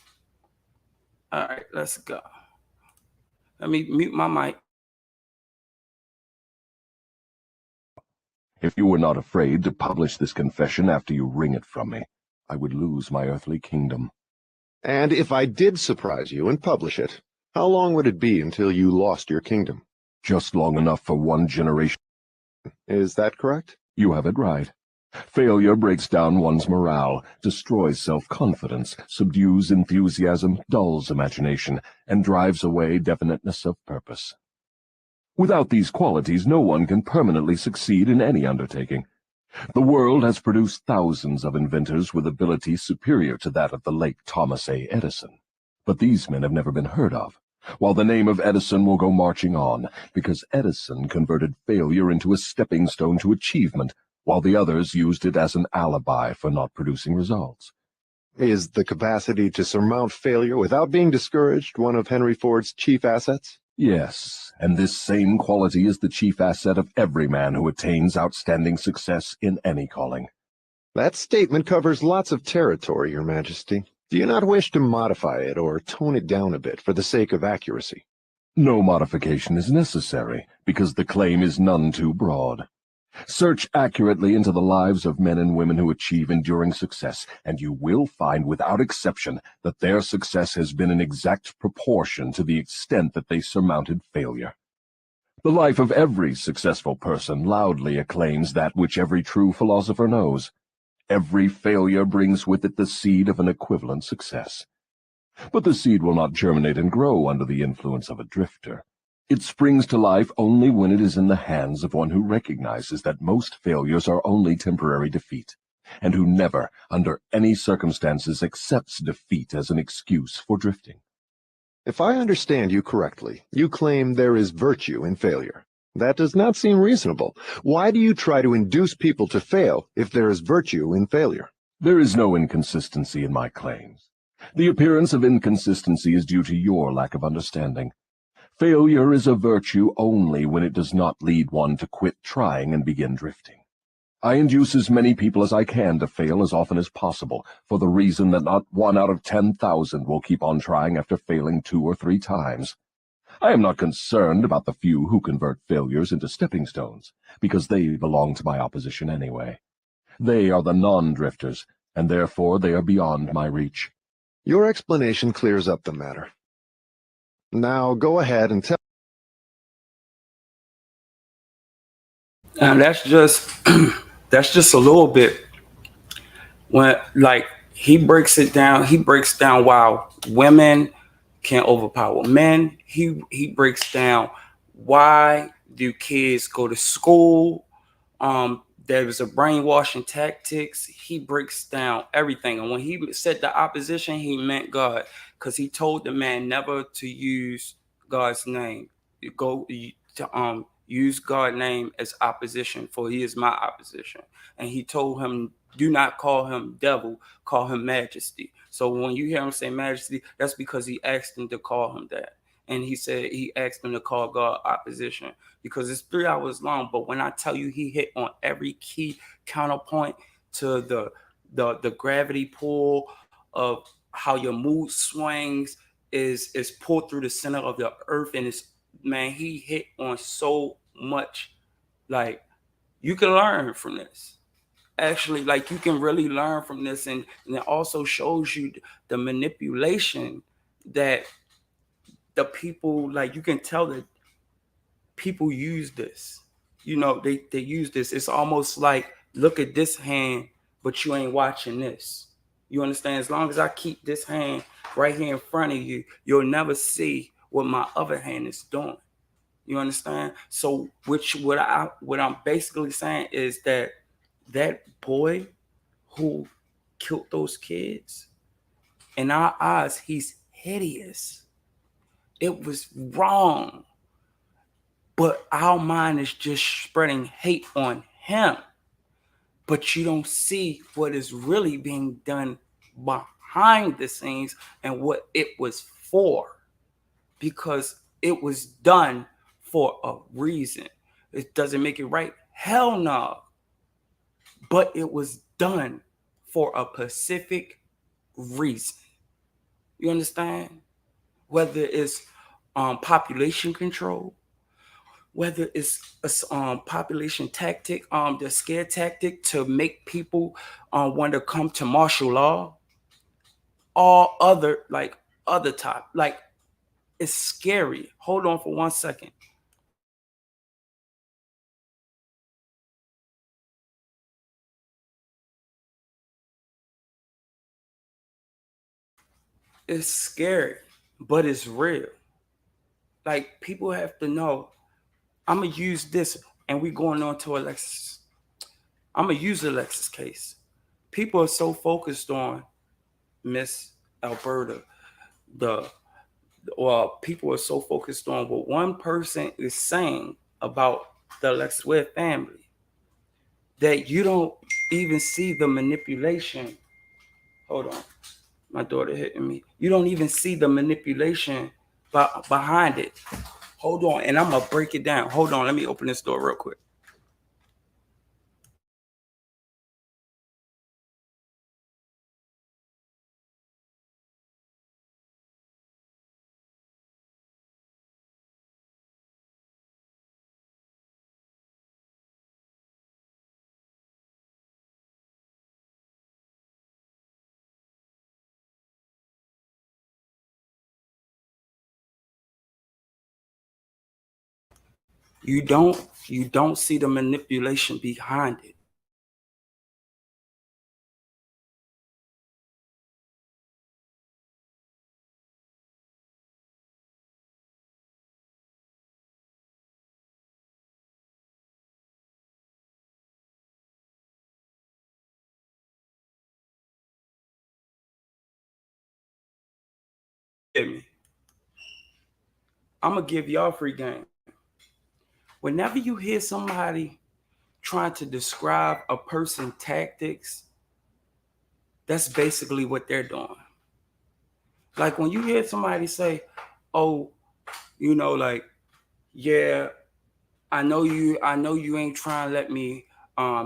All right, let's go. Let me mute my mic. If you were not afraid to publish this confession after you wring it from me, I would lose my earthly kingdom. And if I did surprise you and publish it, how long would it be until you lost your kingdom? Just long enough for one generation. Is that correct? You have it right. Failure breaks down one's morale, destroys self-confidence, subdues enthusiasm, dulls imagination, and drives away definiteness of purpose. Without these qualities, no one can permanently succeed in any undertaking. The world has produced thousands of inventors with abilities superior to that of the late Thomas A. Edison. But these men have never been heard of, while the name of Edison will go marching on, because Edison converted failure into a stepping stone to achievement, while the others used it as an alibi for not producing results. Is the capacity to surmount failure without being discouraged one of Henry Ford's chief assets? Yes, and this same quality is the chief asset of every man who attains outstanding success in any calling. That statement covers lots of territory, Your Majesty. Do you not wish to modify it or tone it down a bit for the sake of accuracy? No modification is necessary, because the claim is none too broad. Search accurately into the lives of men and women who achieve enduring success, and you will find without exception that their success has been in exact proportion to the extent that they surmounted failure. The life of every successful person loudly acclaims that which every true philosopher knows. Every failure brings with it the seed of an equivalent success. But the seed will not germinate and grow under the influence of a drifter. It springs to life only when it is in the hands of one who recognizes that most failures are only temporary defeat, and who never, under any circumstances, accepts defeat as an excuse for drifting. If I understand you correctly, you claim there is virtue in failure. That does not seem reasonable. Why do you try to induce people to fail if there is virtue in failure? There is no inconsistency in my claims. The appearance of inconsistency is due to your lack of understanding. Failure is a virtue only when it does not lead one to quit trying and begin drifting. I induce as many people as I can to fail as often as possible, for the reason that not 1 out of 10,000 will keep on trying after failing 2 or 3 times. I am not concerned about the few who convert failures into stepping stones, because they belong to my opposition anyway. They are the non-drifters, and therefore they are beyond my reach. Your explanation clears up the matter. Now go ahead and tell. And that's just that's just a little bit. When, like, he breaks it down, he breaks down why women can overpower men. He breaks down why do kids go to school. there was a brainwashing tactics. He breaks down everything, and when he said the opposition, he meant God, because he told the man never to use God's name. You go to use God's name as opposition, for he is my opposition. And he told him, do not call him devil, call him majesty. So when you hear him say majesty, that's because he asked him to call him that. And he said he asked him to call God opposition, because it's 3 hours long. But when I tell you he hit on every key counterpoint to the gravity pull of how your mood swings is pulled through the center of the earth, and it's, man, he hit on so much. Like, you can learn from this. Actually, like, you can really learn from this, and it also shows you the manipulation that the people, like, you can tell that people use this. They use this. It's almost like, look at this hand, but you ain't watching this. You understand? As long as I keep this hand right here in front of you, you'll never see what my other hand is doing. You understand? So, what I'm basically saying is that that boy who killed those kids, in our eyes, he's hideous. It was wrong. But our mind is just spreading hate on him. But you don't see what is really being done behind the scenes and what it was for. Because it was done for a reason. It doesn't make it right. Hell no. But it was done for a specific reason. You understand? Whether it's population control, whether it's a population tactic, the scare tactic to make people want to come to martial law, all other, like, other type, like, it's scary. Hold on for 1 second. It's scary, but it's real. Like, people have to know. I'm gonna use this, and we going on to Alexis. I'm gonna use Alexis case. People are so focused on Miss Alberta, the well, people are so focused on what one person is saying about the AlexisWare family, that you don't even see the manipulation. Hold on, my daughter hitting me. You don't even see the manipulation behind it. Hold on, and I'm gonna break it down. Hold on, let me open this door real quick. You don't you don't see the manipulation behind it. Hear me? I'm gonna give y'all free game. Whenever you hear somebody trying to describe a person's tactics, that's basically what they're doing. Like, when you hear somebody say, "Oh, like, yeah, I know you ain't trying to let me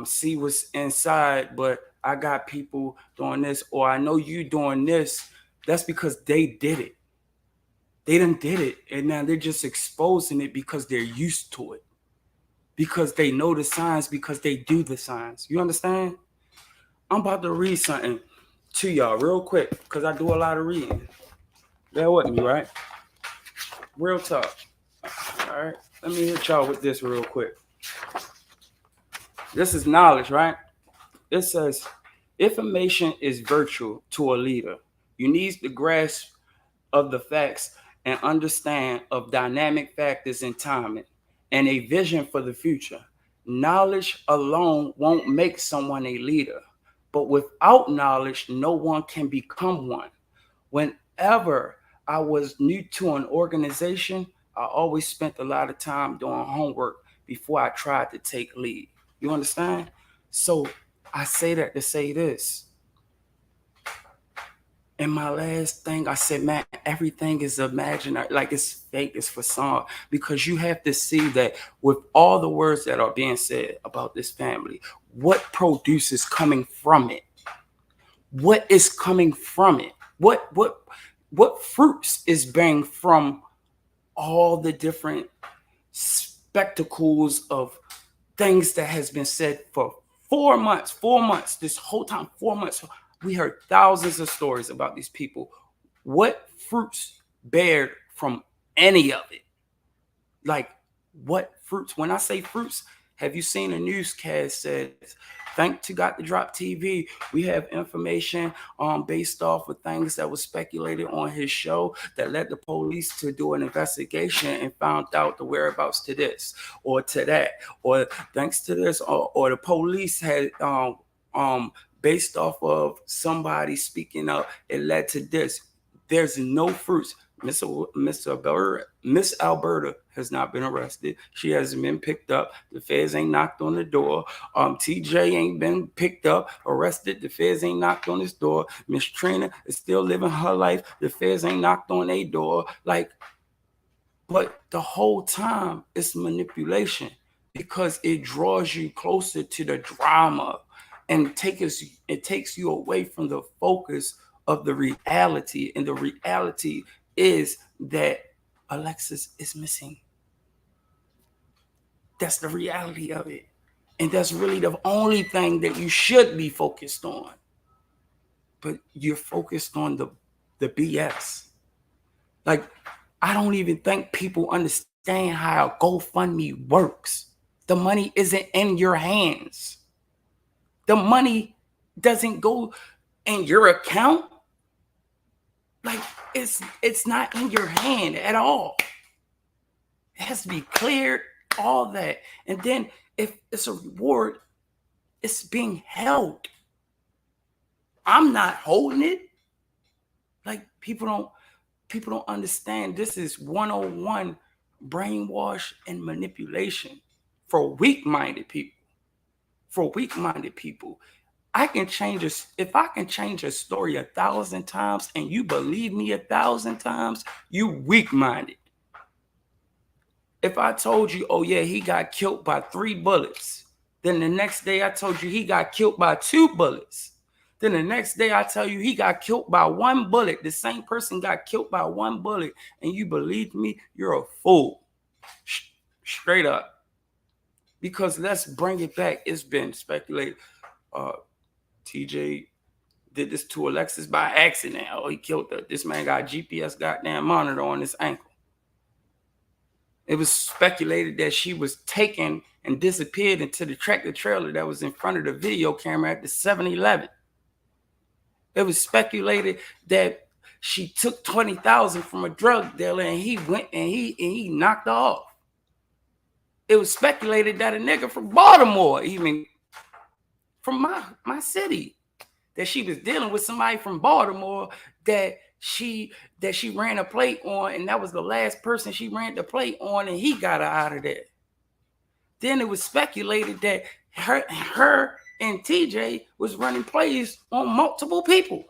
see what's inside, but I got people doing this, or I know you doing this." That's because they did it. They done did it, and now they're just exposing it because they're used to it, because they know the signs, because they do the signs. You understand? I'm about to read something to y'all real quick, because I do a lot of reading. Bear with me, right? Real talk. All right. Let me hit y'all with this real quick. This is knowledge, right? It says, information is virtual to a leader. You need the grasp of the facts and understand of dynamic factors and timing, and a vision for the future. knowledge alone won't make someone a leader, but without knowledge, no one can become one. Whenever I was new to an organization, I always spent a lot of time doing homework before I tried to take lead. You understand? So I say that to say this. And my last thing, I said, man, everything is imaginary, like it's fake, it's facade, because you have to see that with all the words that are being said about this family, what produces coming from it? What is coming from it? What fruits is bearing from all the different spectacles of things that has been said for 4 months, this whole time, 4 months. We heard thousands of stories about these people. What fruits bared from any of it? Like, what fruits? When I say fruits, have you seen a newscast says, thank to Got the Drop TV, we have information based off of things that was speculated on his show that led the police to do an investigation and found out the whereabouts to this or to that, or thanks to this, or the police had based off of somebody speaking up, it led to this. There's no fruits. Miss Alberta has not been arrested. She hasn't been picked up. The feds ain't knocked on the door. TJ ain't been picked up, arrested. The feds ain't knocked on his door. Miss Trina is still living her life. The feds ain't knocked on their door. Like, but the whole time it's manipulation because it draws you closer to the drama and it takes you away from the focus of the reality. And the reality is that Alexis is missing. That's the reality of it. And that's really the only thing that you should be focused on. But you're focused on the BS. Like, I don't even think people understand how GoFundMe works. The money isn't in your hands. The money doesn't go in your account. Like, it's not in your hand at all. It has to be cleared, all that. And then if it's a reward, it's being held. I'm not holding it. Like, people don't understand. This is 101 brainwash and manipulation for weak-minded people. For weak-minded people. If I can change a story 1,000 times and you believe me 1,000 times, you weak-minded. If I told you, oh yeah, he got killed by 3 bullets, then the next day I told you he got killed by 2 bullets. Then the next day I tell you he got killed by 1 bullet. The same person got killed by 1 bullet, and you believe me, you're a fool. Straight up. Because let's bring it back. It's been speculated. TJ did this to Alexis by accident. Oh, he killed her. This man got a GPS goddamn monitor on his ankle. It was speculated that she was taken and disappeared into the tractor trailer that was in front of the video camera at the 7-Eleven. It was speculated that she took $20,000 from a drug dealer and he went and he knocked her off. It was speculated that a nigga from Baltimore, even from my city, that she was dealing with somebody from Baltimore that she ran a plate on, and that was the last person she ran the plate on, and he got her out of there. Then it was speculated that her and TJ was running plays on multiple people.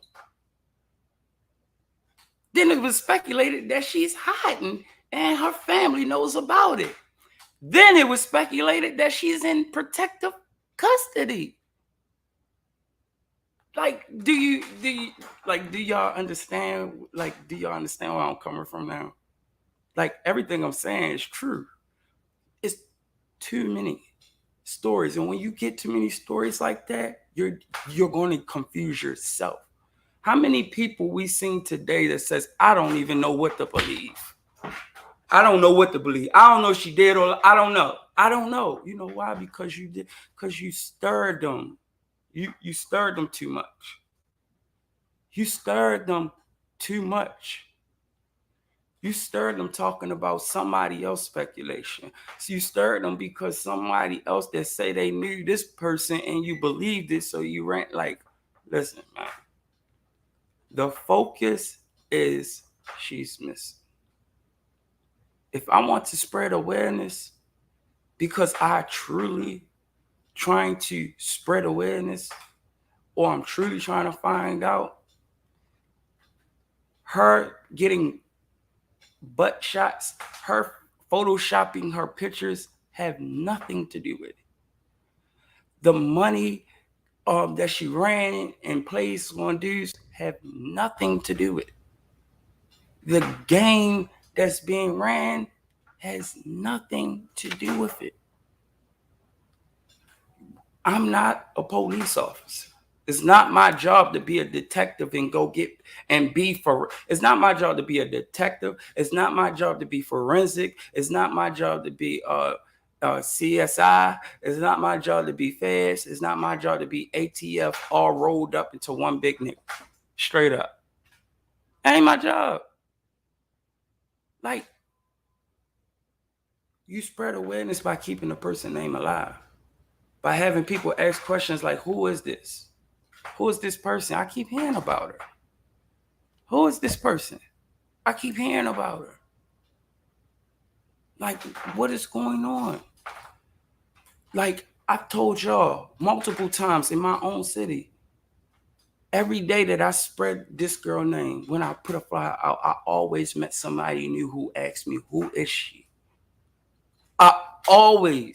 Then it was speculated that she's hiding and her family knows about it. Then it was speculated that she's in protective custody. Like, do y'all understand? Like, do y'all understand where I'm coming from now? Like, everything I'm saying is true. It's too many stories, and when you get too many stories like that, you're going to confuse yourself. How many people we seen today that says, I don't even know what to believe. I don't know what to believe. I don't know if she did or I don't know. I don't know. You know why? Because you stirred them. You stirred them too much. You stirred them too much. You stirred them talking about somebody else speculation. So you stirred them because somebody else that say they knew this person and you believed it, so you ran. Like, listen, man. The focus is she's missing. If I want to spread awareness, because I truly trying to spread awareness, or I'm truly trying to find out, her getting butt shots, her photoshopping her pictures have nothing to do with it. The money that she ran and plays on dudes have nothing to do with it. The game that's being ran has nothing to do with it. I'm not a police officer. It's not my job to be a detective and go get and be for. It's not my job to be a detective. It's not my job to be forensic. It's not my job to be CSI. It's not my job to be feds. It's not my job to be ATF all rolled up into one big nigga. Straight up. That ain't my job. Like, you spread awareness by keeping the person's name alive. By having people ask questions like, who is this? Who is this person? I keep hearing about her. Who is this person? I keep hearing about her. Like, what is going on? Like, I've told y'all multiple times in my own city, every day that I spread this girl name, when I put a flyer out, I always met somebody new who asked me, who is she? I probably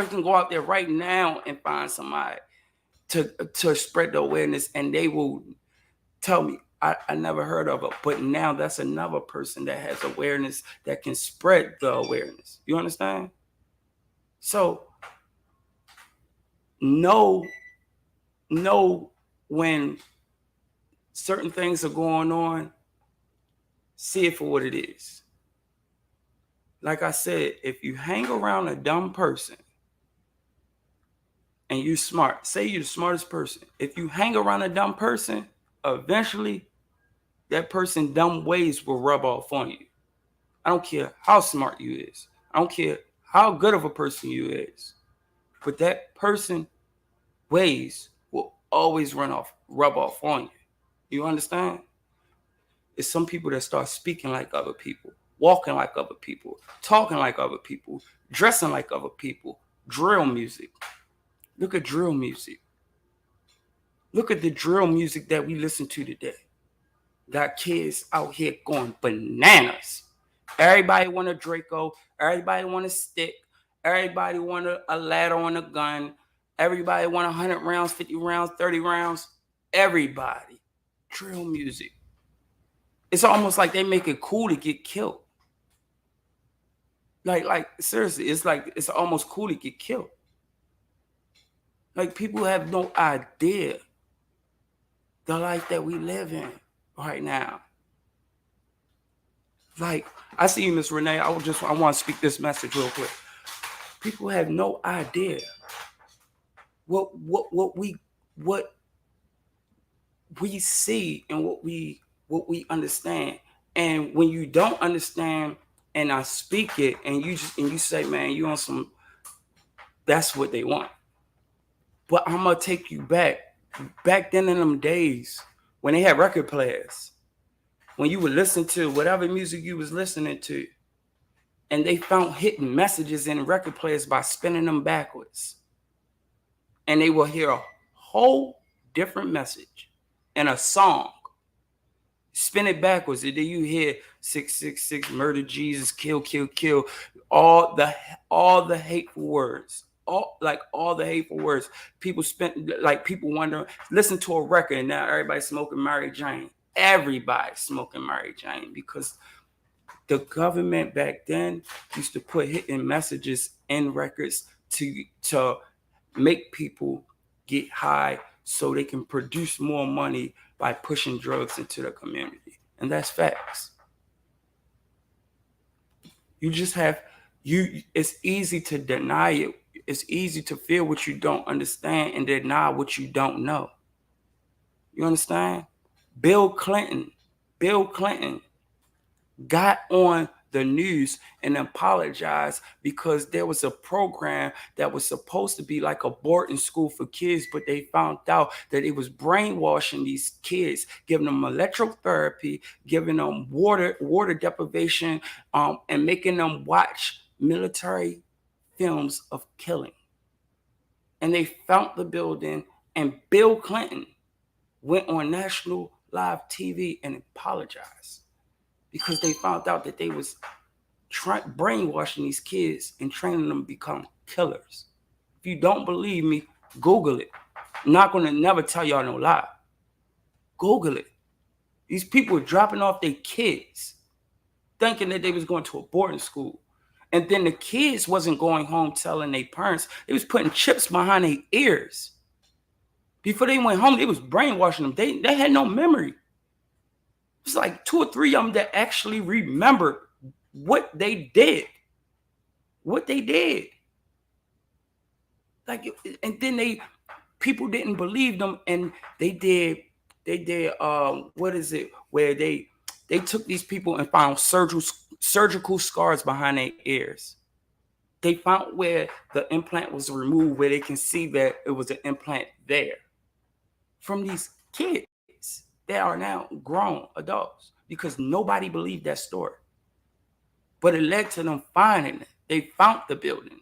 can go out there right now and find somebody to spread the awareness, and they will tell me, I never heard of her. But now that's another person that has awareness that can spread the awareness. You understand? So know when certain things are going on, see it for what it is. Like I said, if you hang around a dumb person and you're smart, say you're the smartest person. If you hang around a dumb person, eventually that person's dumb ways will rub off on you. I don't care how smart you is. I don't care how good of a person you is. But that person ways will always rub off on you. You understand? It's some people that start speaking like other people, walking like other people, talking like other people, dressing like other people. Drill music. Look at drill music. Look at the drill music that we listen to today. Got kids out here going bananas. Everybody want a Draco. Everybody want a stick. Everybody want a ladder on a gun. Everybody want 100 rounds, 50 rounds, 30 rounds. Everybody. Drill music. It's almost like they make it cool to get killed. Like seriously, it's almost cool to get killed. Like, people have no idea the life that we live in right now. Like, I see you, Miss Renee. I want to speak this message real quick. People have no idea what we see and what we understand. And when you don't understand and I speak it and you say, man, you on some, that's what they want. But I'm gonna take you back then in them days when they had record players, when you would listen to whatever music you was listening to, and they found hidden messages in record players by spinning them backwards. And they will hear a whole different message in a song. Spin it backwards, and then you hear 666, murder Jesus, kill, kill, kill, all the hateful words. All the hateful words. People wonder, listen to a record, and now everybody's smoking Mary Jane. Everybody's smoking Mary Jane because the government back then used to put hidden messages in records to make people get high so they can produce more money by pushing drugs into the community. And that's facts. It's easy to deny it. It's easy to feel what you don't understand and deny what you don't know. You understand? Bill Clinton got on the news and apologized because there was a program that was supposed to be like a boarding school for kids, but they found out that it was brainwashing these kids, giving them electrotherapy, giving them water deprivation, and making them watch military films of killing. And they found the building, and Bill Clinton went on national live TV and apologized because they found out that they was brainwashing these kids and training them to become killers. If you don't believe me, Google it. I'm not going to never tell y'all no lie. Google it. These people were dropping off their kids thinking that they was going to a boarding school. And then the kids wasn't going home telling their parents. They was putting chips behind their ears. Before they went home, they was brainwashing them. They had no memory. It's like 2 or 3 of them that actually remember what they did. What they did. Like, and then people didn't believe them, and they did what is it, where they took these people and found surgical scars behind their ears. They found where the implant was removed, where they can see that it was an implant there. From these kids that are now grown adults, because nobody believed that story. But it led to them finding it. They found the building,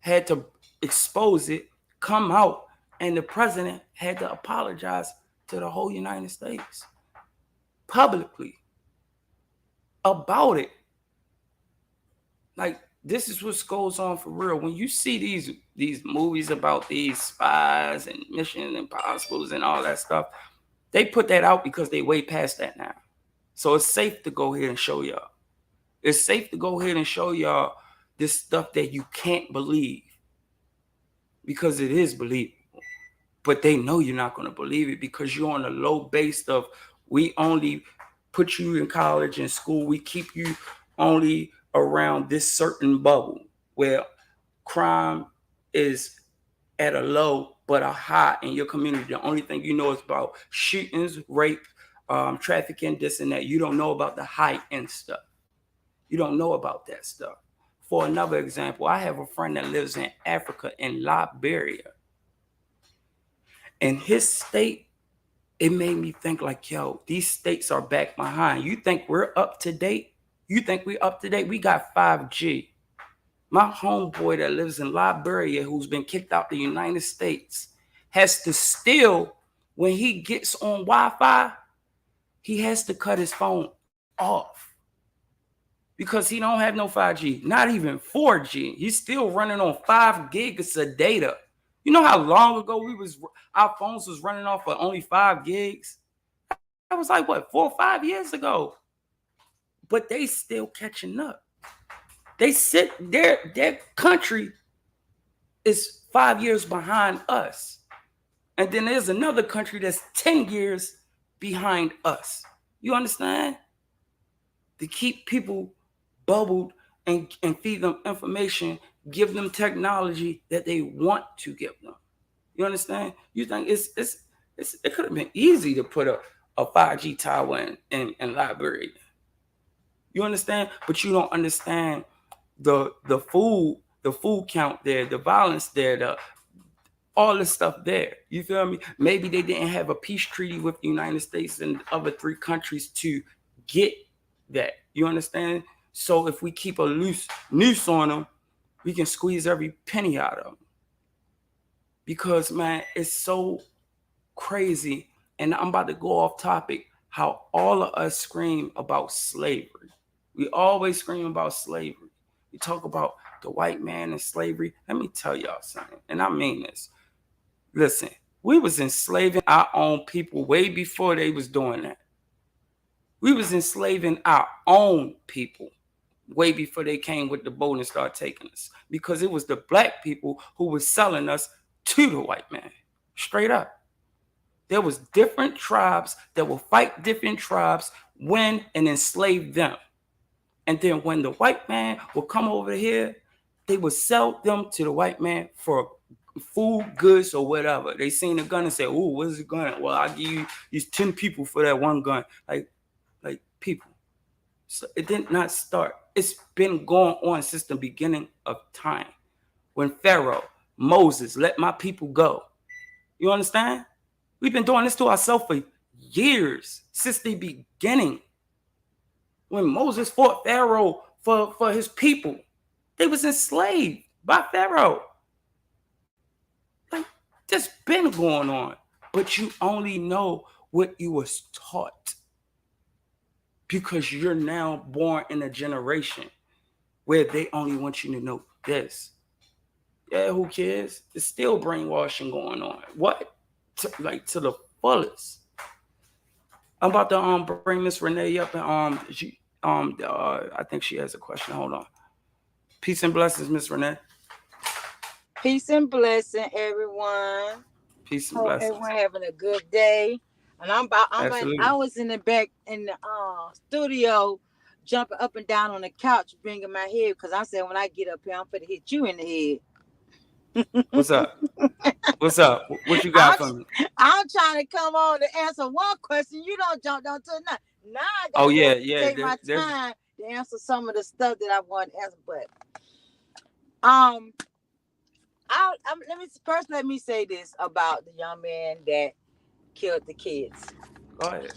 had to expose it, come out, and the president had to apologize to the whole United States publicly about it. Like, this is what goes on for real. When you see these movies about these spies and Mission Impossibles and all that stuff, they put that out because they way past that now. So it's safe to go ahead and show y'all. It's safe to go ahead and show y'all this stuff that you can't believe, because it is believable. But they know you're not going to believe it because you're on a low base of, we only put you in college and school. We keep you only around this certain bubble where crime is at a low but a high in your community. The only thing you know is about shootings, rape, trafficking, this and that. You don't know about the high end stuff. You don't know about that stuff. For another example, I have a friend that lives in Africa, in Liberia. In his state, it made me think like, yo, these states are back behind. You think we're up to date? You think we're up to date? We got 5G. My homeboy that lives in Liberia, who's been kicked out the United States, has to still, when he gets on Wi-Fi, he has to cut his phone off because he don't have no 5G, not even 4G. He's still running on 5 gigs of data. You know how long ago our phones was running off for only 5 gigs? That was like, what, 4 or 5 years ago. But they still catching up. They their country is 5 years behind us. And then there's another country that's 10 years behind us. You understand? To keep people bubbled and feed them information, give them technology that they want to give them. You understand? You think it could have been easy to put a 5G tower in Liberia. You understand? But you don't understand the food count there, the violence there, all the stuff there. You feel me? Maybe they didn't have a peace treaty with the United States and the other 3 countries to get that. You understand? So if we keep a loose noose on them, we can squeeze every penny out of them. Because, man, it's so crazy. And I'm about to go off topic, how all of us scream about slavery. We always scream about slavery. We talk about the white man and slavery. Let me tell y'all something, and I mean this. Listen, we was enslaving our own people way before they was doing that. We was enslaving our own people way before they came with the boat and started taking us. Because it was the black people who was selling us to the white man. Straight up. There was different tribes that will fight different tribes, win, and enslave them. And then when the white man would come over here, they would sell them to the white man for food, goods, or whatever. They seen a gun and say, "Oh, what's the gun? Well, I'll give you these 10 people for that one gun." Like people. So it did not start. It's been going on since the beginning of time. When Pharaoh, Moses, let my people go. You understand? We've been doing this to ourselves for years, since the beginning. When Moses fought Pharaoh for his people, they was enslaved by Pharaoh. Like, this been going on. But you only know what you was taught because you're now born in a generation where they only want you to know this. Yeah, who cares? There's still brainwashing going on. What? Like to the fullest. I'm about to bring Miss Renee up and I think she has a question. Hold on. Peace and blessings, Miss Renee. Peace and blessing, everyone. Peace and Hope blessings. everyone having a good day. And I Absolutely. was in the back in the studio, jumping up and down on the couch, bringing my head because I said when I get up here, I'm gonna hit you in the head. What's up? What's up? What you got I'm, for me? I'm trying to come on to answer one question. You don't jump on to another. Now I Oh gotta yeah, go yeah. take my There's time to answer some of the stuff that I want to answer. But um, let me say this about the young man that killed the kids. Go ahead.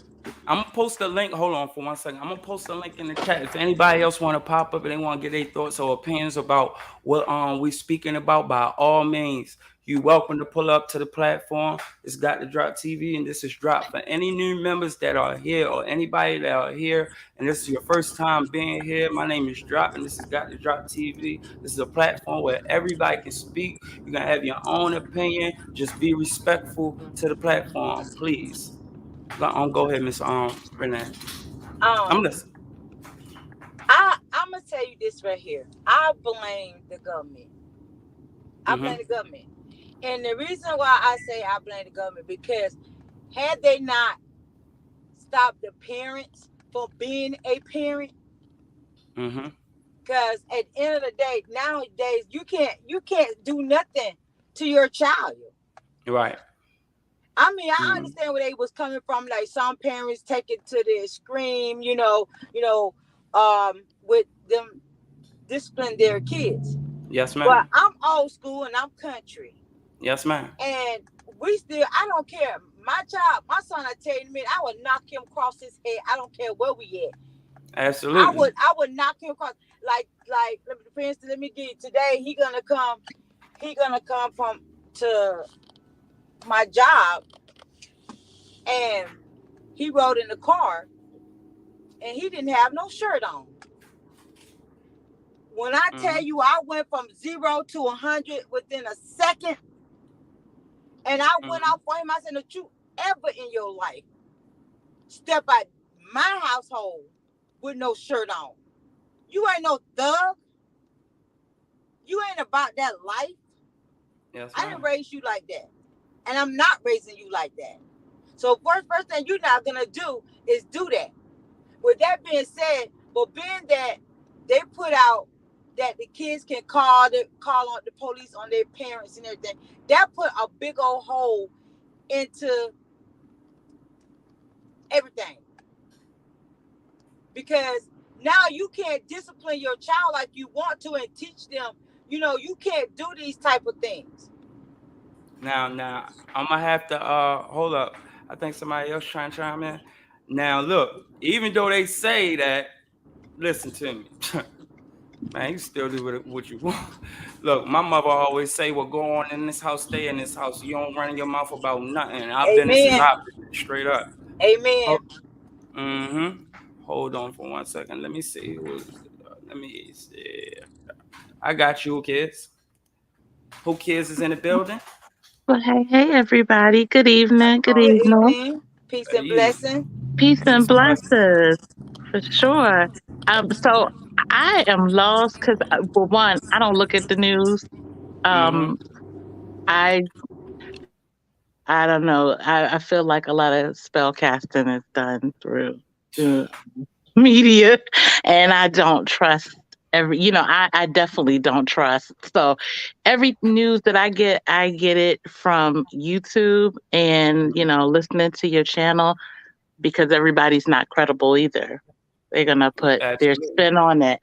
I'm gonna post a link. Hold on for 1 second. I'm gonna post a link in the chat. If anybody else want to pop up and they want to get their thoughts or opinions about what we speaking about, by all means, you welcome to pull up to the platform. It's Got to Drop TV, and this is Drop for any new members that are here or anybody that are here. And this is your first time being here. My name is Drop, and this is Got to Drop TV. This is a platform where everybody can speak. You can have your own opinion. Just be respectful to the platform, please. Go ahead, Miss Renee. I'm Um, listening. I'm gonna tell you this right here. I blame the government. I Mm-hmm. blame the government, and the reason why I say I blame the government because had they not stopped the parents from being a parent, Mm-hmm. because at the end of the day, nowadays you can't do nothing to your child. Right. I mean, I Mm-hmm. understand where they was coming from. Like some parents take it to the extreme, with them discipline their kids. Yes, But ma'am. I'm old school and I'm country, Yes, ma'am. and I don't care. My son, I tell you, man, I would knock him across his head. I don't care where we at. Absolutely. I would knock him across. For instance, let me get you today. He gonna come from to my job, and he rode in the car, and he didn't have no shirt on. When I tell Mm-hmm. you, I went from 0 to 100 within a second, and I went Mm-hmm. off for him. I said, "Don't you ever in your life step out my household with no shirt on? You ain't no thug. You ain't about that life. Yes, I didn't ma'am. raise you like that, and I'm not raising you like that. So first thing you're not gonna do is do that. With that being said, but being that they put out that the kids can call on the police on their parents and everything, that put a big old hole into everything. Because now you can't discipline your child like you want to and teach them, you can't do these type of things. Now, I'm gonna have to hold up. I think somebody else trying to chime in. Now, look, even though they say that, listen to me. Man, you still do what you want. Look, my mother always say, "What go on in this house, stay in this house. You don't run your mouth about nothing." I've been this is Amen. opposite, straight up. Amen. Oh, mm-hmm. Hold on for 1 second. Let me see let me see. I got you, kids. Who kids is in the building? Well, hey, everybody. Good How you evening. Good doing? Good evening. evening. Peace Good and evening. blessing. Peace and Peace and blessings. blessings for sure. So I am lost because, for one, I don't look at the news. Mm-hmm. Um, I I don't know. I feel like a lot of spell casting is done through media, and I don't trust I definitely don't trust. So every news that I get it from YouTube and, listening to your channel because everybody's not credible either. They're gonna put their Absolutely. spin on it.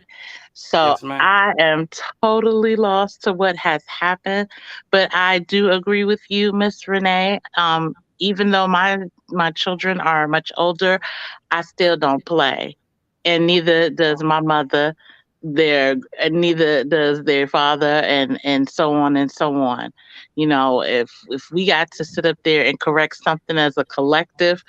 So Yes, ma'am. I am totally lost to what has happened, but I do agree with you, Miss Renee. Even though my children are much older, I still don't play, and neither does my mother. And neither does their father, and so on and so on. If we got to sit up there and correct something as a collective,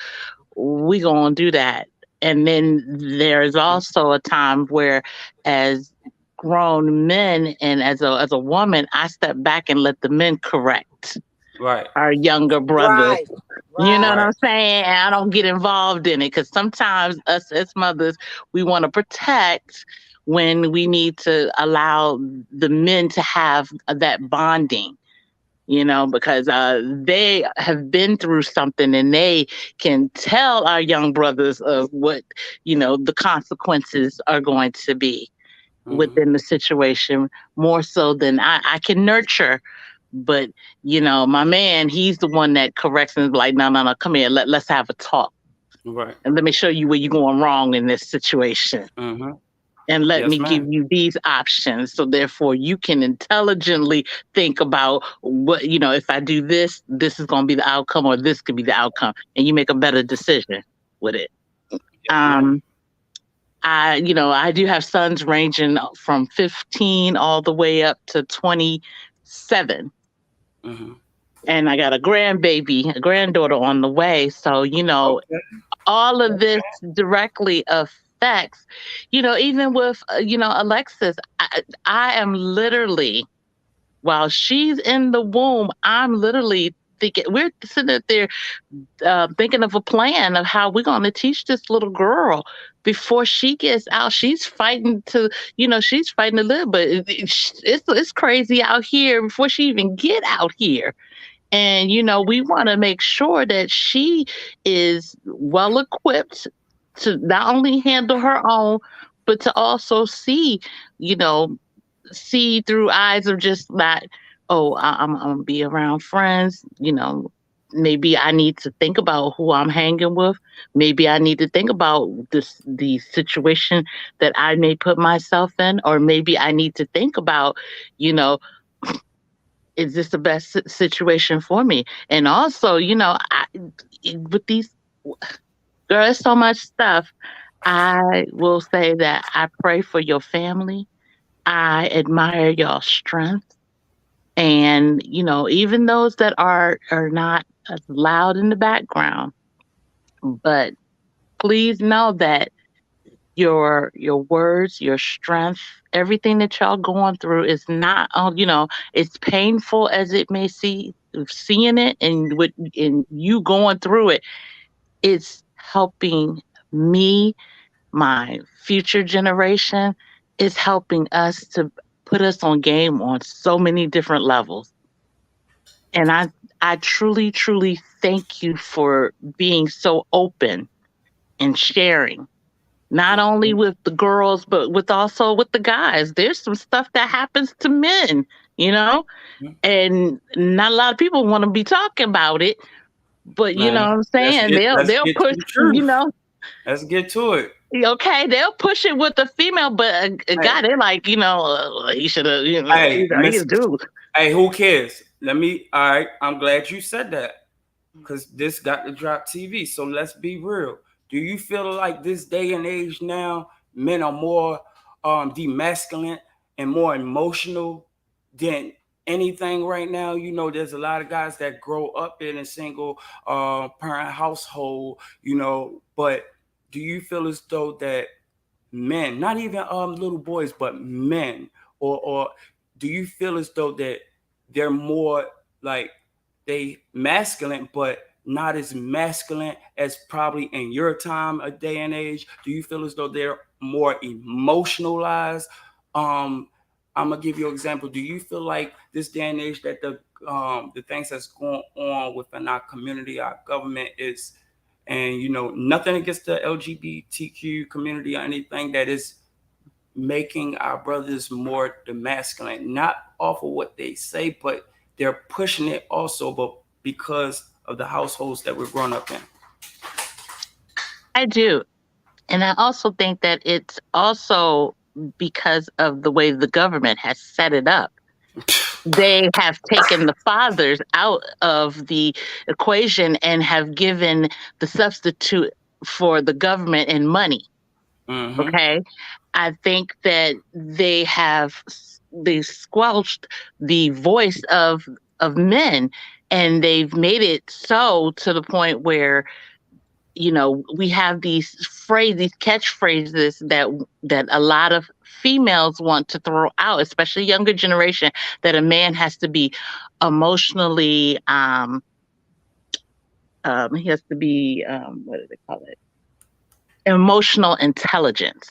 we gonna do that. And then there's also a time where, as grown men and as a woman, I step back and let the men correct Right. our younger brothers. Right. You know what Right. Right. I'm saying? And I don't get involved in it because sometimes us as mothers, we want to protect when we need to allow the men to have that bonding, because they have been through something and they can tell our young brothers of what, the consequences are going to be Hmm. within the situation more so than I can nurture. But, my man, he's the one that corrects and is like, no, no, no, come here, let's have a talk. Right. And let me show you where you're going wrong in this situation, Hmm. and let Yes, me give ma'am. you these options so therefore you can intelligently think about what, if I do this, this is going to be the outcome, or this could be the outcome, and you make a better decision with it. Yes, ma'am. um I do have sons ranging from 15 all the way up to 27, Hmm. and I got a granddaughter on the way. So, Okay. all of Okay. this directly affects, even with, Alexis, I am literally, while she's in the womb, I'm literally thinking, we're sitting up there thinking of a plan of how we're going to teach this little girl before she gets out. She's fighting to live, but it's crazy out here before she even get out here. And, we want to make sure that she is well equipped to not only handle her own, but to also you know, see through eyes of just that, oh, I'm going to be around friends. Maybe I need to think about who I'm hanging with. Maybe I need to think about the situation that I may put myself in, or maybe I need to think about, you know, is this the best situation for me? And also, with these, girl, there's so much stuff. I will say that I pray for your family. I admire y'all strength. And, even those that are not as loud in the background, but please know that your words, your strength, everything that y'all going through is not on, it's painful as it may see, seeing it and you going through it, it's helping me, my future generation, is helping us to put us on game on so many different levels. And I truly, truly thank you for being so open and sharing, not only with the girls, but with the guys. There's some stuff that happens to men, Mhm. and not a lot of people want to be talking about it. But you know Man, what I'm saying? let's They'll get to push, the truth. you know, Let's get to it. okay, they'll push it with the female, but a Hey, guy, they're like, he should have, hey, he's Miss. a dude. Hey, who cares? Let me. All right. I'm glad you said that because this got to drop TV. So let's be real. Do you feel like this day and age now, men are more demasculine and more emotional than anything right now? There's a lot of guys that grow up in a single parent household. But do you feel as though that men, not even little boys, but men, or do you feel as though that they're more like they masculine, but not as masculine as probably in your time, a day and age? Do you feel as though they're more emotionalized? Um, I'm gonna give you an example. Do you feel like this day and age that the things that's going on within our community, our government is, and nothing against the LGBTQ community or anything, that is making our brothers more masculine, not off of what they say, but they're pushing it also, but because of the households that we're growing up in. I do. And I also think that it's also because of the way the government has set it up. They have taken the fathers out of the equation and have given the substitute for the government in money. Mm-hmm. Okay. I think that they squelched the voice of men, and they've made it so to the point where we have these catchphrases that a lot of females want to throw out, especially younger generation, that a man has to be emotionally he has to be what do they call it, emotional intelligence.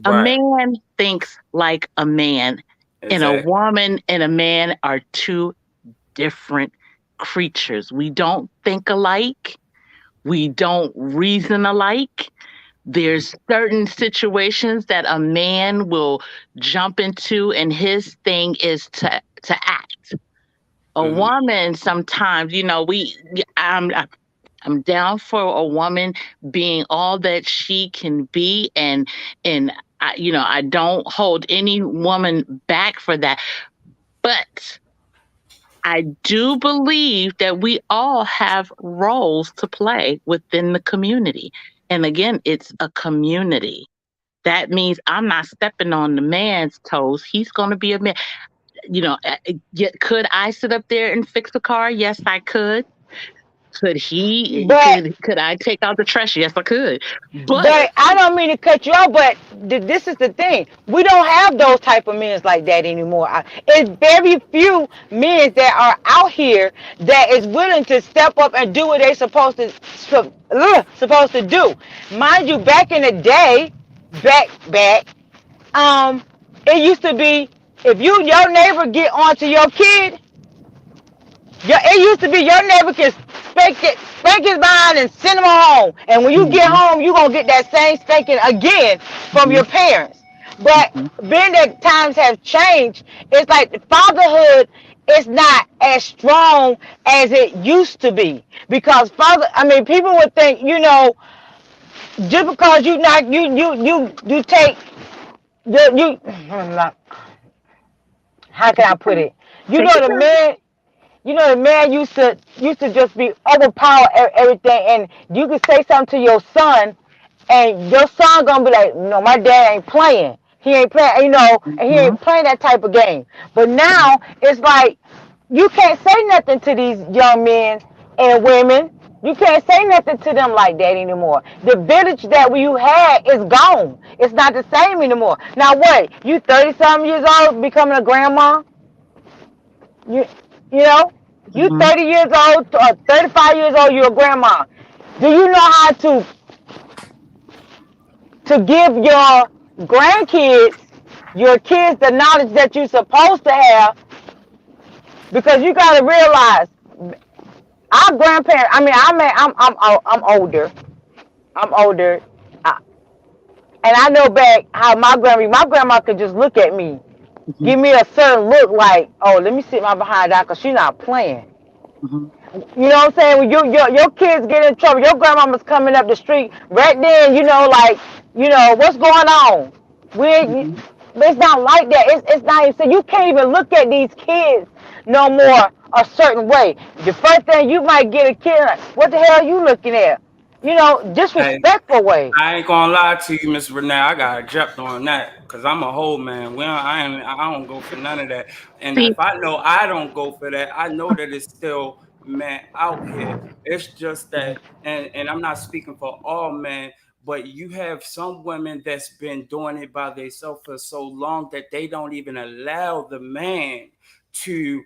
A Right. man thinks like a man, and a Exactly. woman and a man are two different creatures. We don't think alike, we don't reason alike. There's certain situations that a man will jump into, and his thing is to act. A Mm-hmm. woman sometimes, I'm down for a woman being all that she can be, and I don't hold any woman back for that. But I do believe that we all have roles to play within the community. And again, it's a community. That means I'm not stepping on the man's toes. He's going to be a man. Could I sit up there and fix a car? Yes, I could. Could he? But Could I take out the trash? Yes, I could. But But I don't mean to cut you off, but this is the thing. We don't have those type of men like that anymore. It's very few men that are out here that is willing to step up and do what they're supposed to do. Mind you, back in the day, back, it used to be if your neighbor get onto your kid, it used to be your neighbor can spank his behind and send him home. And when you get Mhm, home, you gonna get that same spanking again from mhm, your parents. But mhm, being that times have changed, it's like the fatherhood is not as strong as it used to be. Because people would think, just because you not you take you how can I put it? You take know your the time. man the man used to just be overpower everything, and you could say something to your son, and your son gonna be like, "No, my dad ain't playing. He ain't playing, and he Mhm, ain't playing that type of game." But now it's like you can't say nothing to these young men and women. You can't say nothing to them like that anymore. The village that you had is gone. It's not the same anymore. Now, what? You 30-something years old becoming a grandma? You you know, you mhm, 30 years old or 35 years old, you're a grandma. Do you know how to give your grandkids, your kids, the knowledge that you're supposed to have? Because you got to realize, our grandparents. I mean, I'm older. I'm older, I, and I know back how my grandma could just look at me, mhm, give me a certain look like, oh, let me sit my behind out because she's not playing. mhm, You know what I'm saying? When your kids get in trouble, your grandmama's coming up the street right then. Like, what's going on? We ain't, mhm. it's not like that. It's not even. So you can't even look at these kids no more a certain way. The first thing you might get a kid, like, what the hell are you looking at? Hey, Disrespectful way. I ain't gonna lie to you, Miss Renee. I got eject on that because I'm a whole man. I don't go for none of that. And See, if I know I don't go for that, I know that it's still men out here. It's just that, and I'm not speaking for all men, but you have some women that's been doing it by themselves for so long that they don't even allow the man to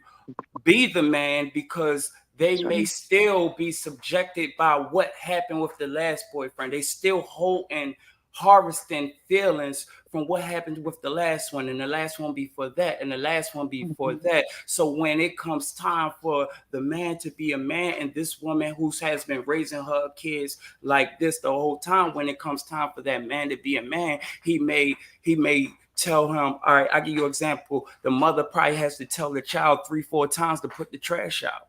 be the man because they that's may right. still be subjected by what happened with the last boyfriend. They still holding, harvesting feelings from what happened with the last one, and the last one before that, and the last one before Mhm, that. So when it comes time for the man to be a man, and this woman who has been raising her kids like this the whole time, when it comes time for that man to be a man, he may tell him, all right, I give you an example. The mother probably has to tell the child 3, 4 times to put the trash out.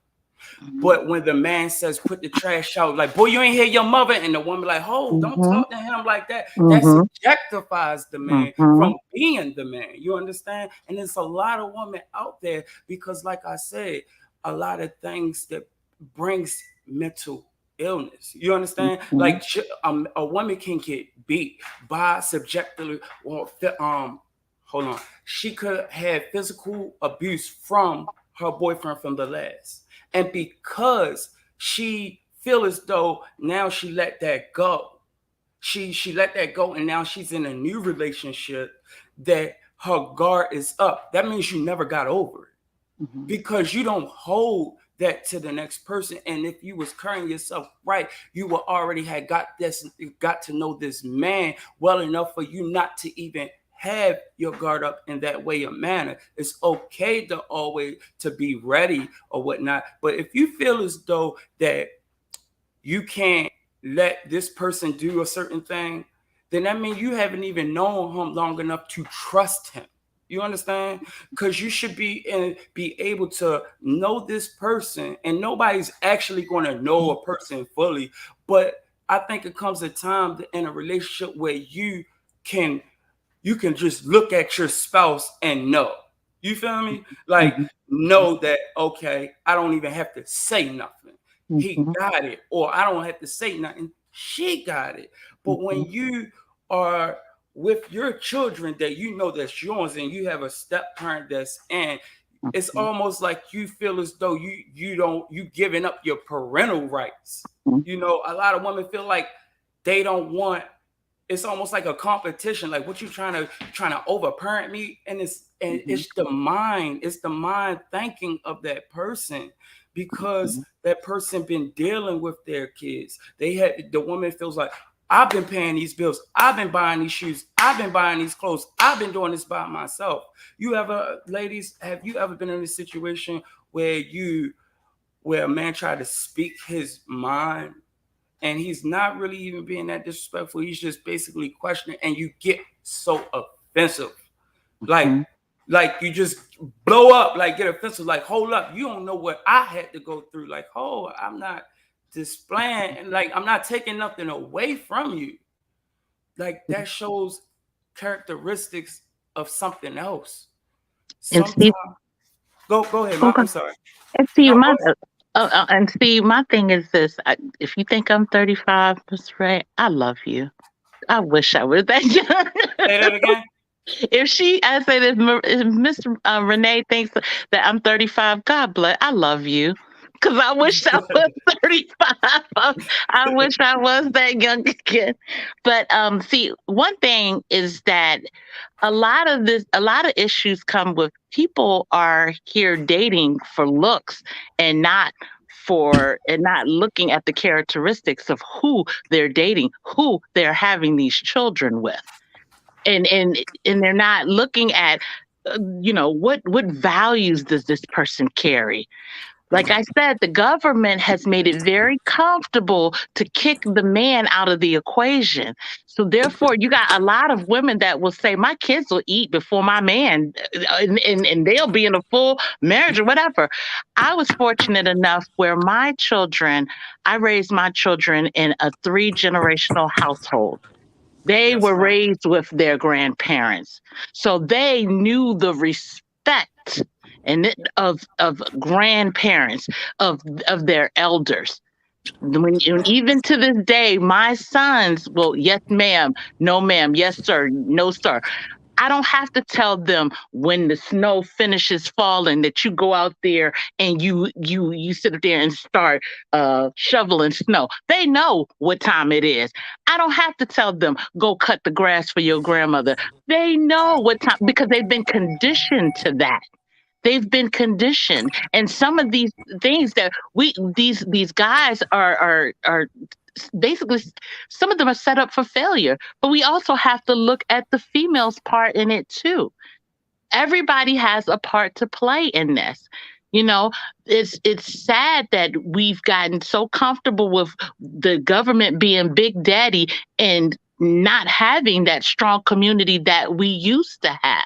But when the man says, put the trash out, like, boy, you ain't hear your mother, and the woman like, oh, don't Mhm. talk to him like that. That Mhm. subjectifies the man Mhm. from being the man. You understand? And there's a lot of women out there because, like I said, a lot of things that brings mental illness. You understand? Mhm. Like a woman can get beat by subjectively, or hold on, she could have physical abuse from her boyfriend from the last, and because she feel as though now she let that go, she let that go, and now she's in a new relationship that her guard is up. That means you never got over it Mhm. because you don't hold that to the next person. And if you was carrying yourself right, you will already had got to know this man well enough for you not to even have your guard up in that way or manner. It's okay to always to be ready or whatnot, but if you feel as though that you can't let this person do a certain thing, then that means you haven't even known him long enough to trust him. You understand? Because you should be able to know this person, and nobody's actually going to know a person fully. But I think it comes a time in a relationship where can you can just look at your spouse and know. You feel me? Like, Mhm. know that, okay, I don't even have to say nothing. He Mhm. got it. Or I don't have to say nothing. She got it. But when Mhm. you are with your children that you know that's yours, and you have a step parent that's in, it's Mhm. almost like you feel as though you giving up your parental rights. Mhm. You know, a lot of women feel like they don't want, it's almost like a competition. Like, what you trying to overparent me? And Mhm. it's the mind thinking of that person, because Mhm. that person been dealing with their kids. The woman feels like, I've been paying these bills, I've been buying these shoes, I've been buying these clothes, I've been doing this by myself. Ladies, have you ever been in a situation where a man tried to speak his mind, and he's not really even being that disrespectful? He's just basically questioning, and you get so offensive. Like, Mhm. you just blow up, like get offensive, like, hold up, you don't know what I had to go through. Like, oh, I'm not displaying, and like, I'm not taking nothing away from you. Like, that shows characteristics of something else. And Sometimes, see, go ahead, okay. I'm sorry. And see, No, my and see, my thing is this: if you think I'm 35, Miss Ray, I love you. I wish I was that say young. that again. If I say that if Miss Renee thinks that I'm 35, God bless. I love you. Cause I wish I was 35. I wish I was that young again. But see, one thing is that a lot of issues come with people are here dating for looks and not looking at the characteristics of who they're dating, who they're having these children with, and they're not looking at what values does this person carry. Like I said, the government has made it very comfortable to kick the man out of the equation. So therefore, you got a lot of women that will say, "My kids will eat before my man," and they'll be in a full marriage or whatever. I was fortunate enough where I raised my children in a three-generational household. They Yes, were ma'am. raised with their grandparents. So they knew the respect of grandparents, of their elders. And even to this day, my sons will, yes, ma'am, no, ma'am, yes, sir, no, sir. I don't have to tell them when the snow finishes falling that you go out there and you sit up there and start shoveling snow. They know what time it is. I don't have to tell them go cut the grass for your grandmother. They know what time because they've been conditioned to that. They've been conditioned, and some of these things that these guys are basically, some of them are set up for failure. But we also have to look at the female's part in it too. Everybody has a part to play in this. You know, it's sad that we've gotten so comfortable with the government being big daddy and not having that strong community that we used to have.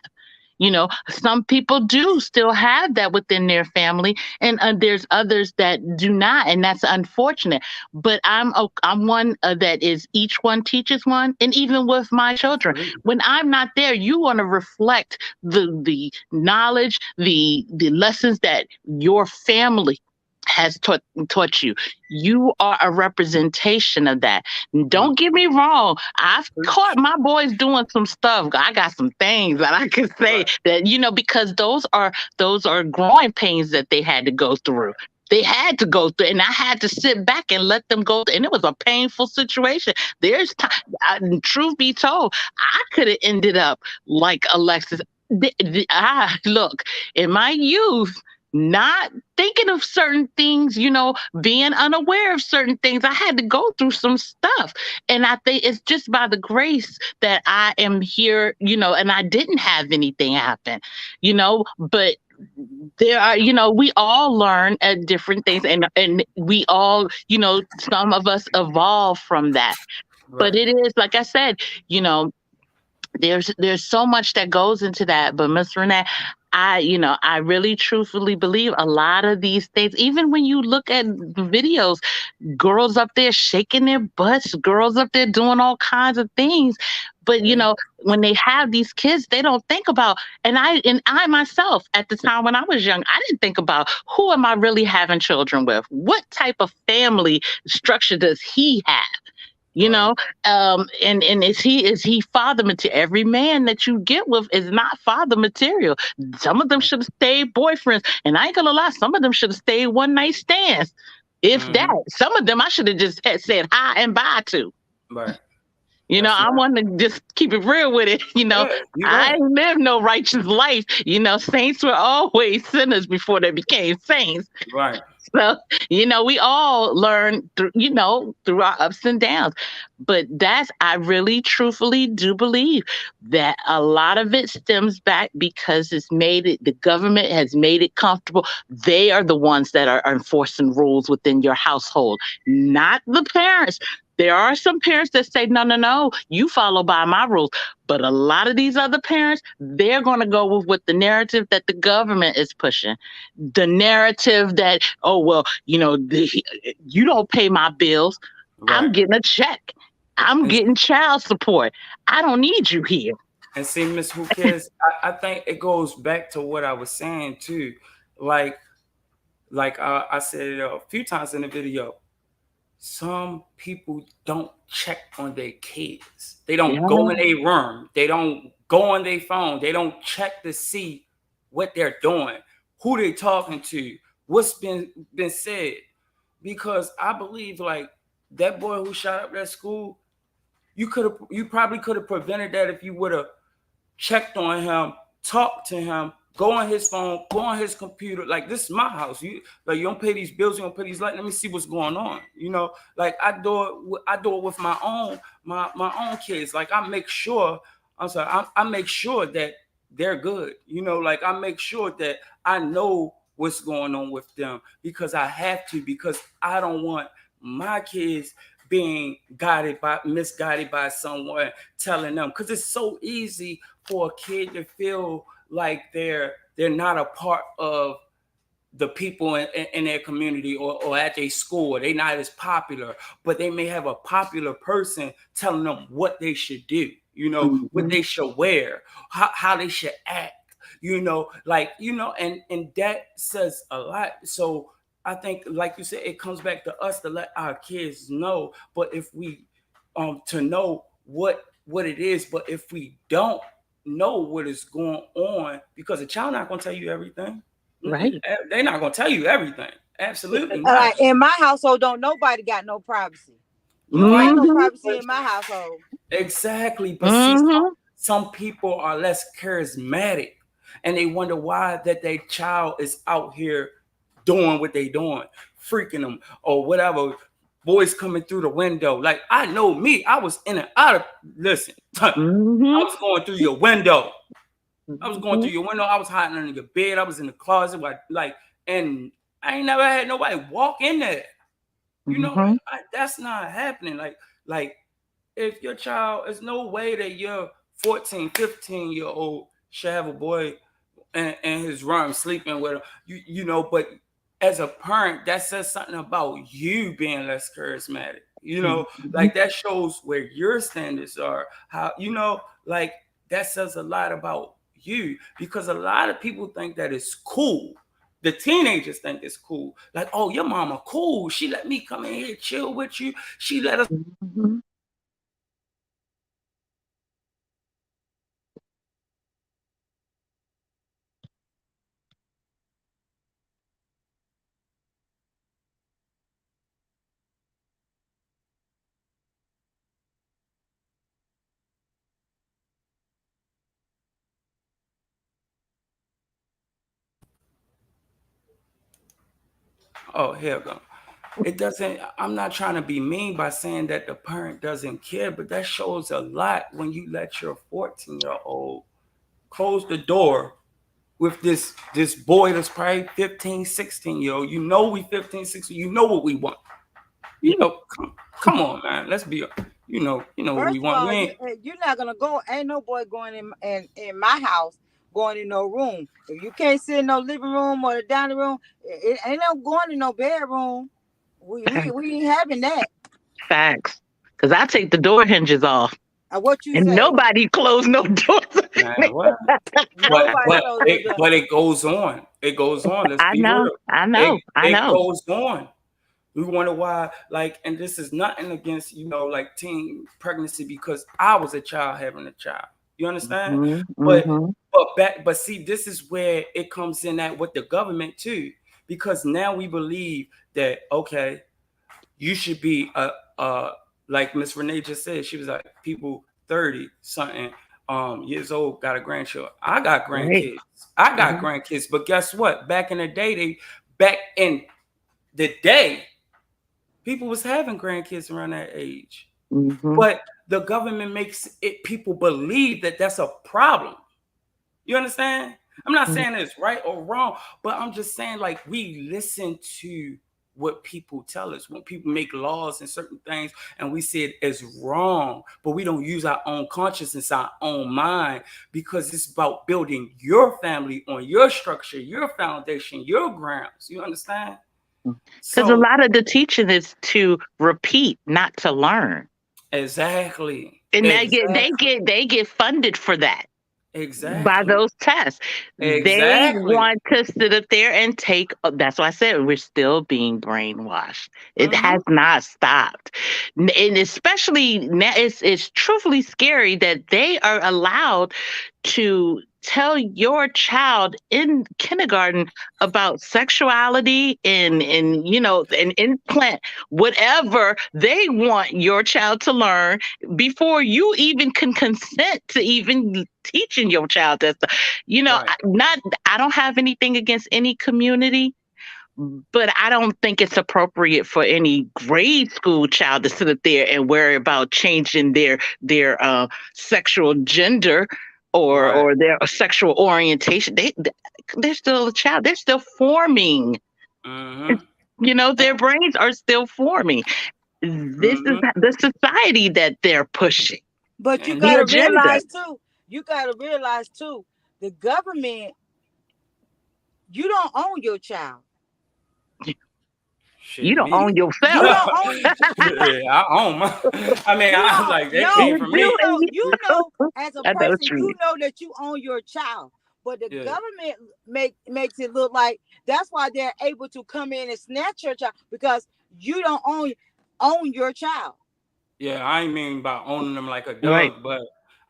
Some people do still have that within their family, and there's others that do not, and that's unfortunate. But I'm one that is each one teaches one, and even with my children, Absolutely. when I'm not there, you want to reflect the knowledge, the lessons that your family has taught you. You are a representation of that. Mm. Don't get me wrong. I've Preach. caught my boys doing some stuff. I got some things that I can say Right. that, because those are growing pains that they had to go through. They had to go through, and I had to sit back and let them go through. And it was a painful situation. There's time, truth be told, I could have ended up like Alexis. Look, in my youth, not thinking of certain things, being unaware of certain things. I had to go through some stuff. And I think it's just by the grace that I am here, and I didn't have anything happen, but there are, we all learn at different things, and we all, some of us evolve from that. But Right. it is, like I said, you know, there's so much that goes into that. But Miss Renee, I really truthfully believe a lot of these things, even when you look at the videos, girls up there shaking their butts, girls up there doing all kinds of things. But Yeah. when they have these kids, they don't think about, and I myself at the time when I was young, I didn't think about, who am I really having children with? What type of family structure does he have? you Right. know and is he father material? Every man that you get with is not father material. Some of them should have stayed boyfriends, and I ain't gonna lie, some of them should have stayed one night stands, if that. Mm-hmm. Some of them I should have just said hi and bye to. Right. That's I right. want to just keep it real with it. Yeah, you're I right. ain't lived no righteous life. Saints were always sinners before they became saints. Right. So, we all learn through, through our ups and downs. But I really truthfully do believe that a lot of it stems back because the government has made it comfortable. They are the ones that are enforcing rules within your household, not the parents. There are some parents that say, no, no, no, you follow by my rules. But a lot of these other parents, they're going to go with what the narrative that the government is pushing, the narrative that, oh, well, you don't pay my bills. I'm Right. getting a check. I'm And, getting child support. I don't need you here. and see, Miss Who Cares, I think it goes back to what I was saying too. Like, I said it a few times in the video. Some people don't check on their kids. They don't Yeah, go in their room. They don't go on their phone. They don't check to see what they're doing, who they talking to, what's been said. Because I believe like that boy who shot up that school, you probably could have prevented that if you would have checked on him, talked to him, go on his phone, go on his computer. Like, this is my house. You don't pay these bills, you don't pay these lights. Let me see what's going on. Like I do it with my own kids. Like I make sure, I make sure that they're good. Like I make sure that I know what's going on with them because I have to, because I don't want my kids being misguided by someone telling them, because it's so easy for a kid to feel like they're not a part of the people in their community or at their school. They're not as popular, but they may have a popular person telling them what they should do, what hmm they should wear, how they should act, and that says a lot. So I think, like you said, it comes back to us to let our kids know. But if we to know what it is, but if we don't know what is going on, because a child not going to tell you everything. right. They're not going to tell you everything. Absolutely not. Like in my household, don't nobody got no privacy. Right. Ain't no hmm privacy in my household. Exactly. But see, hmm some people are less charismatic and they wonder why that their child is out here doing what they doing, freaking them or whatever. Boys coming through the window. Like, I know me, I was in and out of, listen, I hmm was going through your window. I was going hmm through your window. I was hiding under your bed. I was in the closet, and I ain't never had nobody walk in there. hmm That's not happening. Like if your child, there's no way that your 14, 15-year-old should have a boy in his room sleeping with him. But as a parent, that says something about you being less charismatic. Mhm. Like that shows where your standards are. How like that says a lot about you because a lot of people think that it's cool. The teenagers think it's cool. Like, oh, your mama cool. She let me come in here chill with you. She let us. Mhm. Oh, here we go. It doesn't. I'm not trying to be mean by saying that the parent doesn't care, but that shows a lot when you let your 14-year-old close the door with this boy that's probably 15, 16-year-old. We 15, 16. You know what we want. Come on, man. Let's be. What we First of want. We all, ain't. you're not gonna go. Ain't no boy going in my house, going in no room. If you can't sit in no living room or the dining room, it ain't no going in no bedroom. We ain't having that. Facts. Because I take the door hinges off What you and say? nobody closed no doors. Man, what? But Nobody but close no it door. but it goes on. It goes on. Let's I be know, real. I It know, I it know. goes on. We wonder why, like, and this is nothing against, like teen pregnancy because I was a child having a child. You understand? Hmm. But Hmm. but see, this is where it comes in at with the government too, because now we believe that okay, you should be like Miss Renee just said, she was like people 30 something years old got a grandchild. I got Right. grandkids. I got Hmm. grandkids, but guess what? Back in the day, people was having grandkids around that age. Hmm. But the government makes it people believe that that's a problem. You understand? I'm not saying it's right or wrong, but I'm just saying like we listen to what people tell us when people make laws and certain things and we see it as wrong, but we don't use our own consciousness, our own mind, because it's about building your family on your structure, your foundation, your grounds. You understand? Because a So lot of the teaching is to repeat, not to learn. exactly. And Exactly. they get funded for that by Exactly. those tests. They Exactly. want to sit up there and take, that's why I said we're still being brainwashed. It Mm-hmm. has not stopped. And especially now, it's truthfully scary that they are allowed to tell your child in kindergarten about sexuality and implant whatever they want your child to learn before you even can consent to even teaching your child that stuff. Right. I don't have anything against any community, but I don't think it's appropriate for any grade school child to sit up there and worry about changing their sexual gender Right. or their sexual orientation. They're still a child. They're still forming. Mm-hmm. Their brains are still forming. This is Mm-hmm. the society that they're pushing, But you And the this gotta agenda. realize too. You gotta realize too. The government, you don't own your child. You shit don't own me. You yourself. don't own. Yeah, I own my I mean, You I don't. like they No, came You from do, me. you and know. You know. As a I know person, what you you mean. know that you own your child. But the Yeah. government makes it look like that's why they're able to come in and snatch your child because you don't own your child. Yeah, I ain't mean by owning them like a Right. dog, but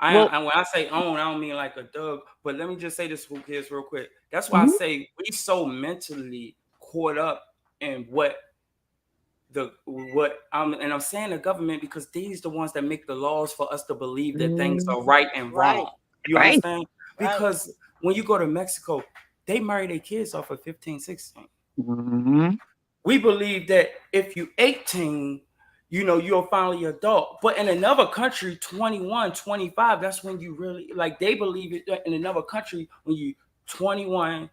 Well, when I say own, I don't mean like a dog. But let me just say this, who kids, real quick. That's why I mhm, say we so mentally caught up in I'm saying the government because these the ones that make the laws for us to believe that things mm, are right and Right. wrong. You right. understand? Right. Because when you go to Mexico, they marry their kids off of 15, 16. Mhm, We believe that if you 18, you're finally adult. But in another country, 21, 25, that's when you really like they believe it in another country when you 21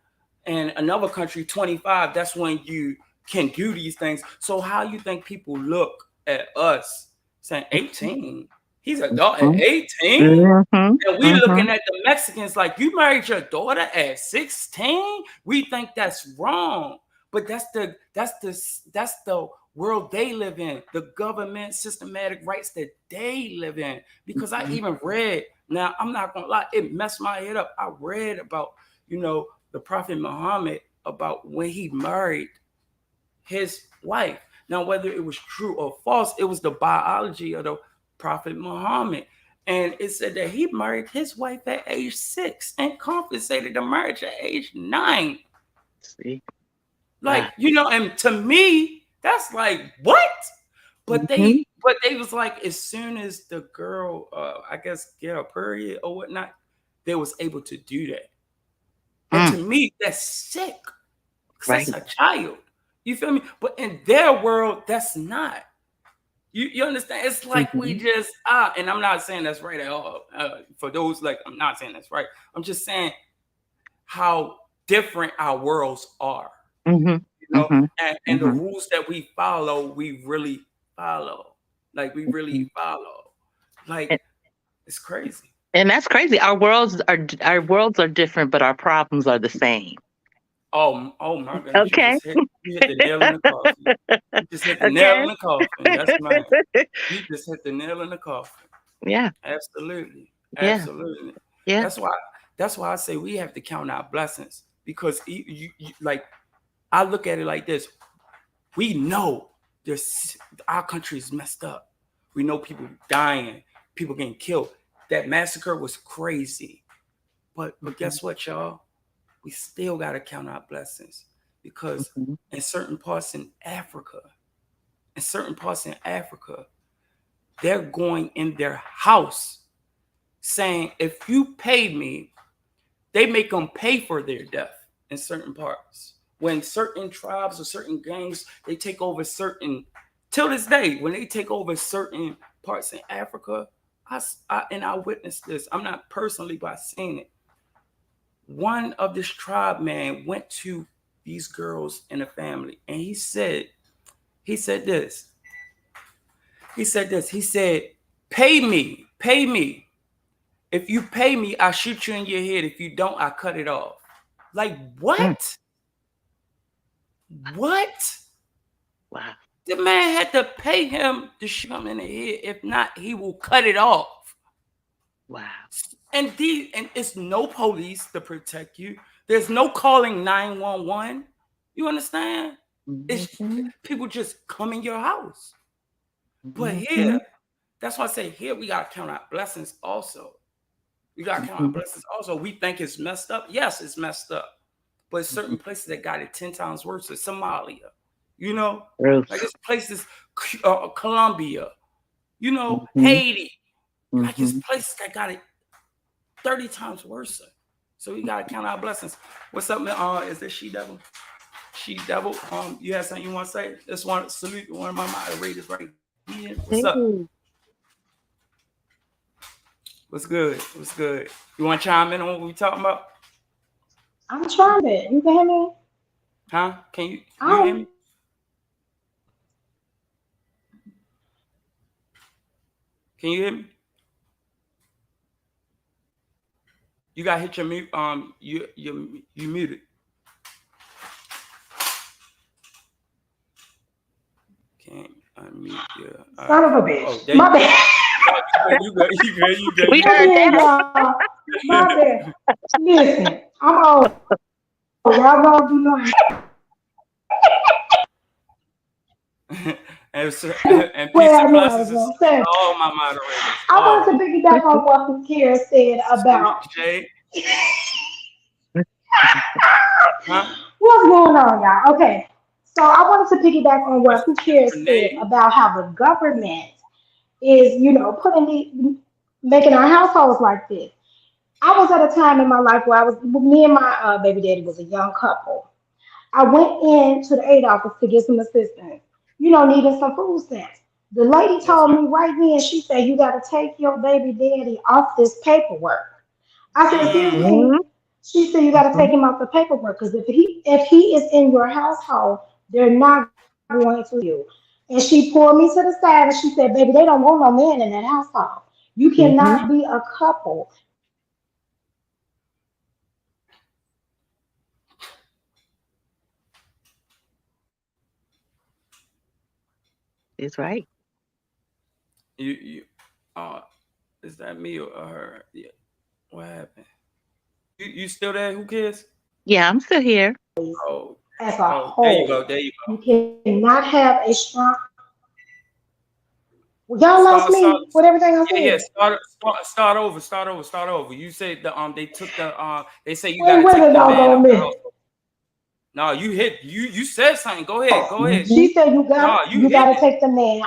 and another country 25, that's when you can do these things. So how you think people look at us saying 18? He's an adult at 18? Mm-hmm. And we Mm-hmm. looking at the Mexicans like, you married your daughter at 16? We think that's wrong. But that's the world they live in, the government systematic rights that they live in. Because I even read, now I'm not gonna lie, it messed my head up. I read about, the Prophet Muhammad, about when he married his wife. Now, whether it was true or false, it was the biology of the Prophet Muhammad. And it said that he married his wife at age 6 and compensated the marriage at age 9. See? Like, Wow. and to me, that's like, what? But Mm-hmm. they was like, as soon as the girl, I guess, get a period or whatnot, they was able to do that. And to me, that's sick. Because Right. that's a child. You feel me? But in their world, that's not. You understand? It's like we Mm-hmm. just and I'm not saying that's right at all. For those, like, I'm not saying that's right. I'm just saying how different our worlds are. Mm-hmm. Mm-hmm. And the Mm-hmm. rules that we follow, we really follow. Like, we really follow. Like, it's crazy. And that's crazy. Our worlds are different, but our problems are the same. Oh my goodness! Okay. You hit the nail in the coffin. You just hit the nail Okay. in the coffin. That's mine. You just hit the nail in the coffin. Yeah. Absolutely, Yeah. absolutely. Yeah. That's why. That's why I say we have to count our blessings, because like, I look at it like this: we know our country is messed up. We know people dying, people getting killed. That massacre was crazy, but guess what, y'all? We still got to count our blessings, because Mm-hmm. in certain parts in Africa, they're going in their house saying, if you pay me, they make them pay for their death in certain parts. When certain tribes or certain gangs, they take over till this day, when they take over certain parts in Africa, I witnessed this. I'm not personally, but I seen it. One of this tribe man went to these girls in a family, and he said this. He said, pay me. If you pay me, I shoot you in your head. If you don't, I cut it off. Like, Mm. what? What? Wow. The man had to pay him to shoot him in the head. If not, he will cut it off. Wow. And it's no police to protect you. There's no calling 911. You understand? It's Mm-hmm. people just come in your house. But Mm-hmm. here, that's why I say here we gotta count our blessings also. We gotta count our Mm-hmm. blessings also. We think it's messed up. Yes, it's messed up. But certain places that got it 10 times worse, like Somalia, like Truth. it's places, Colombia, Mm-hmm. Haiti, like it's Mm-hmm. places that got it 30 times worse. So we gotta count our blessings. What's up, man? Is this She Devil? She Devil. You have something you want to say? Just want to salute one of my moderators right here. What's up? Hey. What's good? What's good? You want to chime in on what we talking about? I'm trying it. You can hear me? Huh? Can you hear I'm me? Can you hear me? You got to hit your mute. You muted. Can't unmute. Yeah. All right. son of a Oh, bitch. there My you go. bad. You good. You good. You good. We You My heard good. bad, that. y'all. My bad. Listen, I'm old. Y'all don't do nothing. And peace Well, I and knew what I was blessings going to to say. all my moderators. I All wanted to piggyback on what Kira said salute, about Jay. Huh? what's going on, y'all. Okay, so I wanted to piggyback on what Kira said Renee. about how the government is, making our households like this. I was at a time in my life where me and my baby daddy was a young couple. I went into the aid office to get some assistance, needing some food stamps. The lady Yes, told ma'am. me right then, she said, you got to take your baby daddy off this paperwork. I said, excuse Mm, Mm-hmm. me. She said, you got to take him off the paperwork because if he is in your household, they're not going to you. And she pulled me to the side and she said, baby, they don't want no man in that household. You Mm-hmm. cannot be a couple. It's right. You uh is that me or her? Yeah. What happened? You still there? Who cares? Yeah, I'm still here. Oh, As a oh, there you go. whole. There you You go. cannot have a strong. Y'all lost me Start. with everything I Yeah, said. yeah. Start over. Start over. Start over. You said they took the they say you got Wait, to wait take a the man out doggone the minute. household. No, you hit you said something. Go ahead. Go ahead. Mm-hmm. She said No, you you hit gotta it. take the man.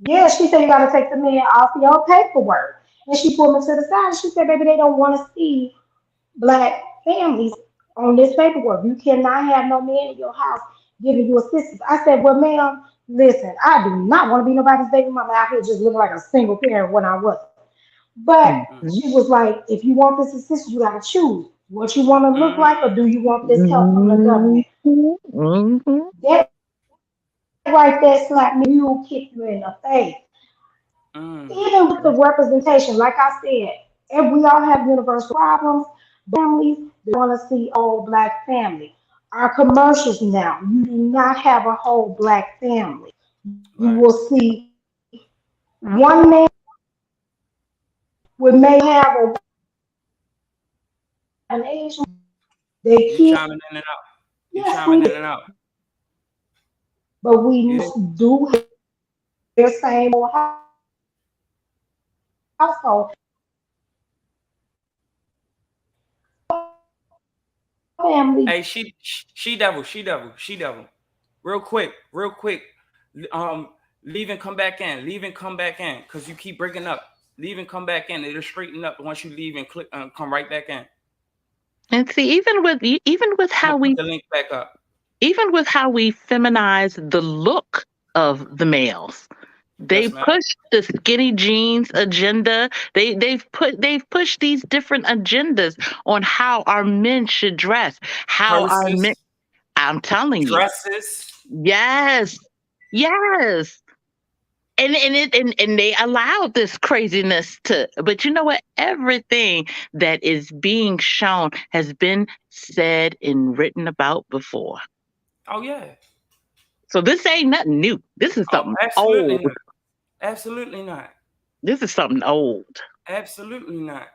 Yeah, she said you gotta take the man off your paperwork. And she pulled me to the side and she said, baby, they don't want to see black families on this paperwork. You cannot have no man in your house giving you assistance. I said, well, ma'am, listen, I do not want to be nobody's baby mama out here just looking like a single parent when I wasn't. But Mm, she was like, if you want this assistance, you got to choose what you want to look mm, like or do you want this help from the Mm-hmm. government? Mm-hmm. That right there slapped me, you kick you in the face. mm. Even with the representation, like I said, if we all have universal problems, families, they want to see all black family. Our commercials now, you do not have a whole black family. You Right. will see one man would may have a an Asian, they You kids, chiming in and out. You yes, chiming we in do. and out. But we You hear? do have their same old household family. Hey, she devil. Real quick. Um, leave and come back in. Leave and come back in, cause you keep breaking up. Leave and come back in. It'll straighten up once you leave and click. Come right back in. And see, even with I'm how gonna put we the link back up. feminize the look of the males. They Yes, ma'am. push the skinny jeans agenda. They've pushed these different agendas on how our men should dress. How our men, Purses, I'm telling you. dresses. Yes. Yes. And they allowed this craziness to, but you know what, everything that is being shown has been said and written about before. Oh yeah. So this ain't nothing new. This is Oh, something absolutely old. not. Absolutely not. This is something old. Absolutely not.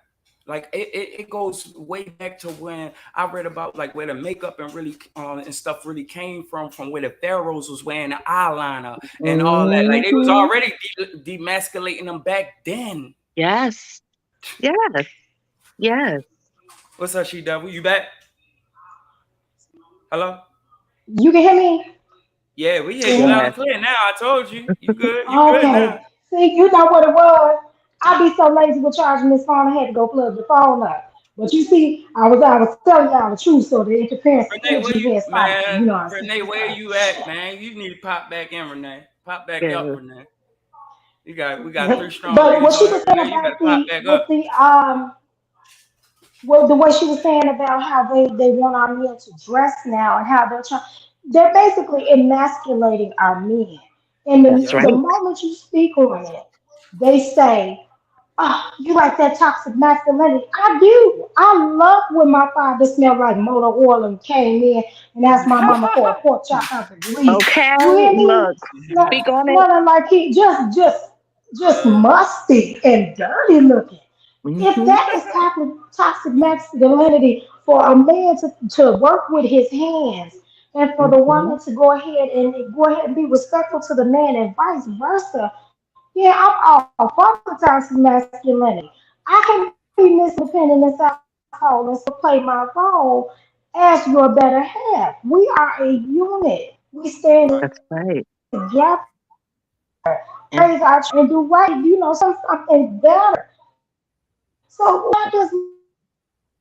Like it goes way back to when I read about like where the makeup and stuff really came from where the pharaohs was wearing the eyeliner and all that. Like they was Hmm. already demasculating them back then. Yes. Yes. Yes. What's up, she devil? You back? Hello? You can hear me? Yeah, we hear you loud Yes. and clear now. I told you. You good. You good now. Okay. See, you know what it was? I be so lazy with charging this phone, I had to go plug the phone up. But you see, I was telling y'all the truth, so the interference, the Renee, where energy you had stopped. man? You know, I see Renee, this where stuff. you at, man? You need to pop back in, Renee. Pop back up, Yes. Renee. We got three strong But what ladies she on here, was saying Renee. You better about pop the back with up. the well, the way she was saying about how they want our men to dress now and how they're basically emasculating our men. And That's Yep. the right. moment you speak on it, they say, oh, you like that toxic masculinity. I do. I love when my father smelled like motor oil and came in and asked my mama for a pork chop out the grill. Okay. You hear me? Look, speak on it. Smelling like he just Uh, musty and dirty looking. If Hmm. that is toxic masculinity for a man to work with his hands and for the Hmm. woman to go ahead and be respectful to the man and vice versa, yeah, I'm all for the toxic masculinity. I can be Mr. Independent in this household and still play my role as your better half. We are a unit. We stand right. That's right. together, raise And our children and do right, something better. So why does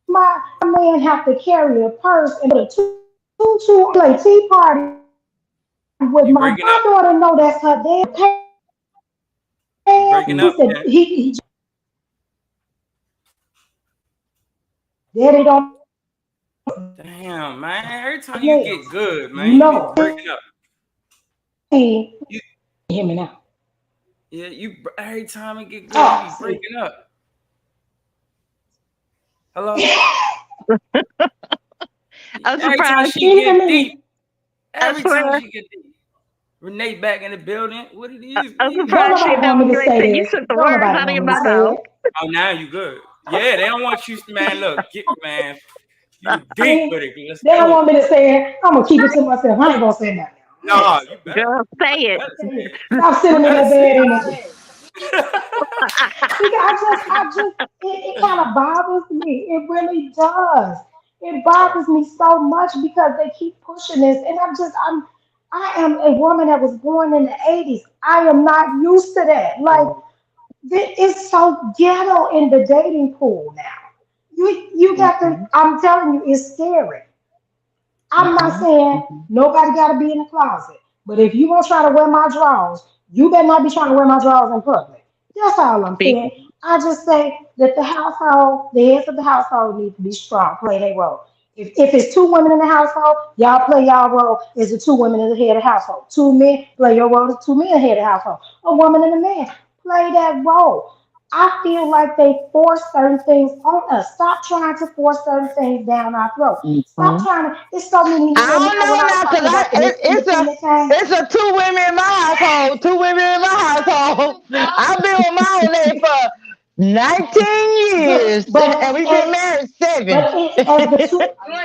my man have to carry a purse and go to two play tea party with You my breaking up. daughter know that's her dad You pants? breaking mm, He up, said man. he daddy don't Damn, man. Every time you nails. get good, man, you be No. breaking up. Hey, You hear me now. Yeah, you every time it get good, you Oh, be see. breaking up. Hello? I'm Every time surprised. she Even get deep, me. I every time swear. she get deep. Renee back in the building. What it is? I'm Don't surprised she nobody know want me to you ain't say say you this. took the Don't words nobody out of want your me to mouth. say it. Oh, now you good. Yeah, they don't want you, man. Look, get man, you deep See, with it. Let's they don't go. want me to say it. I'm gonna keep it to myself. I ain't gonna say nothing now. I ain't gonna No, say you it. better. Girl, say You it. better Tell say you, it. stop You sitting in better that say bed in the it. because it kind of bothers me. It really does. It Right. bothers me so much because they keep pushing this, and I am a woman that was born in the '80s. I am not used to that. Like it's so ghetto in the dating pool now. You got to. Mhm. I'm telling you, it's scary. I'm not Mhm. saying Mhm. nobody got to be in the closet, but if you gonna try to wear my drawers, you better not be trying to wear my drawers in public. That's all I'm Speak. saying. I just say that the household, the heads of the household need to be strong, play their role. If it's two women in the household, y'all play y'all role as the two women in the head of the household. Two men, play your role as two men in the head of the household. A woman and a man, play that role. I feel like they force certain things on us. Stop trying to force certain things down our throat. Stop Mhm. trying to. It's so many. I don't Remember when know I was now, cause talking about the Miss it's a Independent thing? it's a two women in my household. Two women in my household. I've been with my old lady for 19 But years, and but we've been it, married 7. as the two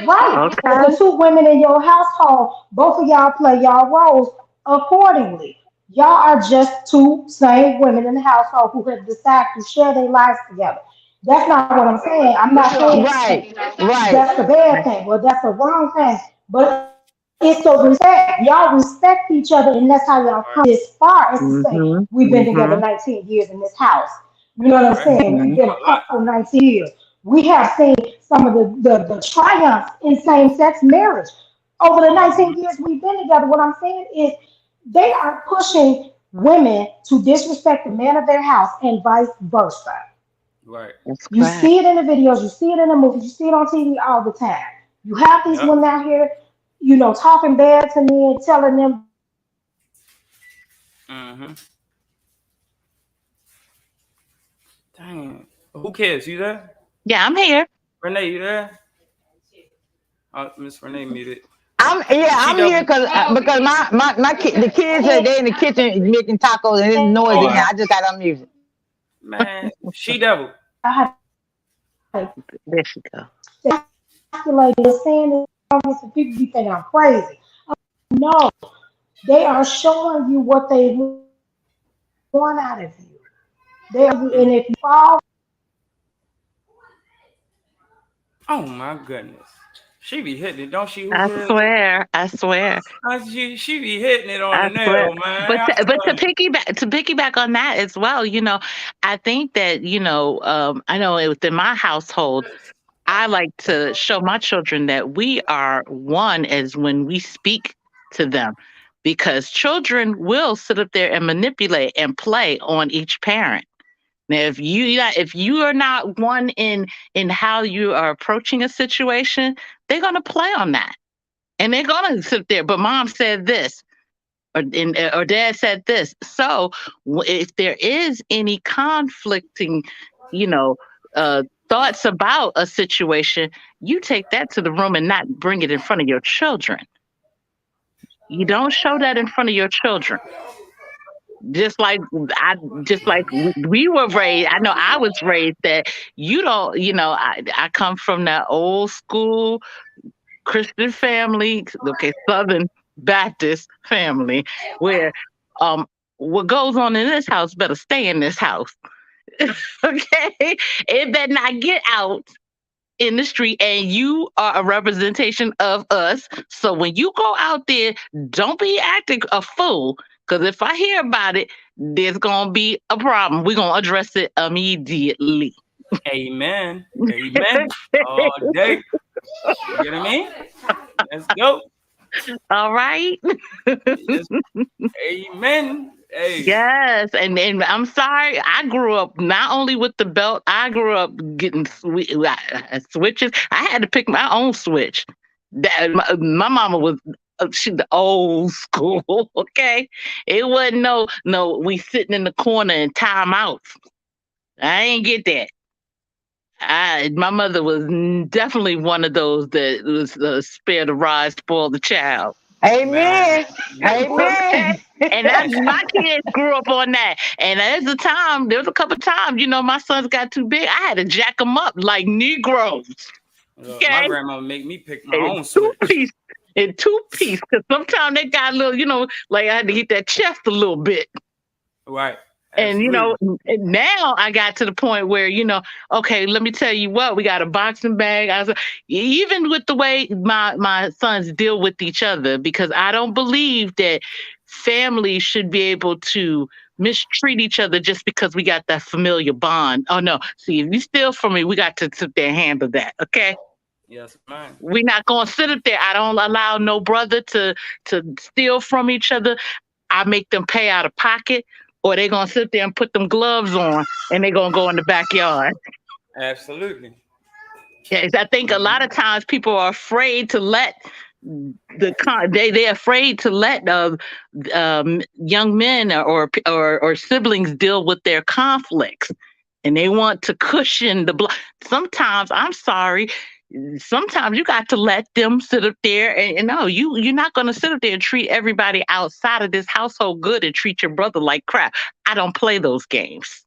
right as Okay. the two women in your household, both of y'all play y'all roles accordingly. Y'all are just two same women in the household who have decided to share their lives together. That's not what I'm saying. I'm not saying Right, right. that's the bad thing. Well, that's the wrong thing. But it's the respect. Y'all respect each other, and that's how y'all come Right. this far as to say Mhm. we've been together Mhm. 19 years in this house. You know what I'm Right. saying? We've Mhm. been A a lot. couple 19 years. We have seen some of the triumphs in same-sex marriage. Over the Mm-hmm. 19 years we've been together, what I'm saying is they are pushing women to disrespect the man of their house and vice versa. Right. That's You correct. see it in the videos, you see it in the movies, you see it on TV all the time. You have these Yep. women out here, talking bad to me and telling them that I'm not worth anything. Mm-hmm. Dang. Who cares? You there? Yeah, I'm here. Renee, you there? Miss Renee muted. She I'm here double. because the kids are they in the kitchen making tacos and it's noisy Oh, now. I just got on music. man. She double. I There she go. emasculate this saying this for people be thinking I'm crazy. No, they are showing you what they want out of you. They are showing you, and if you fall for it, Oh my goodness. She be hitting it, don't she? Who I cares? swear. I swear. She be hitting it on the I swear. nail, man. But I to tell you. piggyback on that as well, I think that I know within my household, I like to show my children that we are one as when we speak to them, because children will sit up there and manipulate and play on each parent. Now, if you are not one in how you are approaching a situation, they're gonna play on that, and they're gonna sit there. But mom said this, or dad said this. So if there is any conflicting, you know, thoughts about a situation, you take that to the room and not bring it in front of your children. You don't show that in front of your children. Just like we were raised. I know I was raised that you don't. I come from that old school Christian family, okay, Southern Baptist family, where um what goes on in this house better stay in this house. Okay? It better not get out in the street, and you are a representation of us. So when you go out there, don't be acting a fool. Cause if I hear about it, there's gonna be a problem. We're gonna address it immediately. Amen. Amen. All day. You get what I mean? Let's go. All right. Yes. Amen. Hey. Yes, and I'm sorry. I grew up not only with the belt. I grew up getting switches. I had to pick my own switch. My mama was She the old school, okay? It wasn't no. We sitting in the corner in timeouts. I ain't get that. My mother was definitely one of those that was spare the rod, spoil the child. Man, Amen. listen. Okay. Amen. And my kids grew up on that. And there was a couple times, my sons got too big. I had to jack them up like Negroes. Look, my Okay. grandma make me pick my And own two switch. piece. In two piece. Because sometimes they got a little, like I had to get that chest a little bit. Right. And Absolutely. now I got to the point where okay, let me tell you what, we got a boxing bag. Even with the way my sons deal with each other, because I don't believe that families should be able to mistreat each other just because we got that familiar bond. Oh no, see, if you steal from me, we got to sit there and handle that. Okay, Yes, man. we're not gonna sit up there. I don't allow no brother to steal from each other. I make them pay out of pocket, or they gonna sit there and put them gloves on and they gonna go in the backyard. Absolutely. Yes, I think a lot of times people are afraid to let they're afraid to let young men or siblings deal with their conflicts, and they want to cushion the blow. Sometimes I'm sorry. Sometimes you got to let them sit up there and no, you're not going to sit up there and treat everybody outside of this household good and treat your brother like crap. I don't play those games.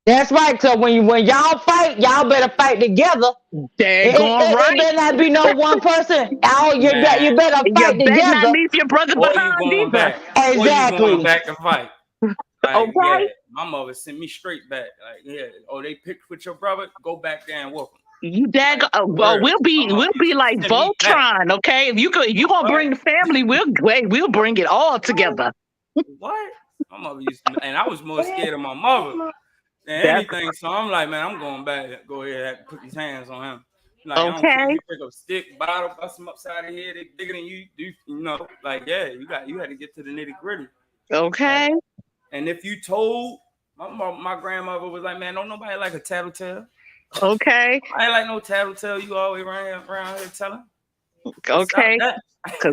That's right. So when y'all fight, y'all better fight together. Daggone It right. better not be no one person. All you Man. better You fight better not together. leave your brother Or you behind going either. back. Or you going Exactly. back to fight. Like, yeah, Okay? my mother sent me straight back. Like, yeah, oh, they picked with your brother, go back there and whoop him. You Like, for well, real. we'll My be mother we'll used be to like send me back. Voltron, okay? If you gonna What? bring the family, we'll bring it all What? together. What? My mother used to, and I was more scared of my mother than That's anything. So I'm like, man, I'm going back. Go ahead, and put these hands on him. Like, I don't care if okay. you pick up a stick, bottle, bust him upside the head. They bigger than you. Do you know? Like, yeah, you had to get to the nitty gritty. Like, Okay. and if you told my grandmother was like, man, don't nobody like a tattletale. Okay. I ain't like no tattletale. You always around here telling. Stop Okay. that.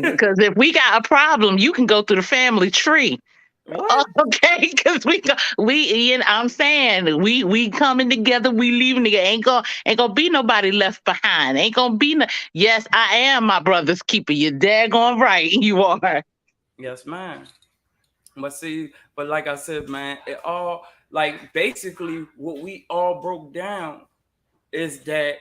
Because if we got a problem, you can go through the family tree. What? Okay, because I'm saying we coming together, we leaving together. Ain't gonna be nobody left behind. Ain't gonna be no. Yes, I am my brother's keeper. You're daggone right, you are. Yes, man. But see, but like I said, man, it all like basically what we all broke down is that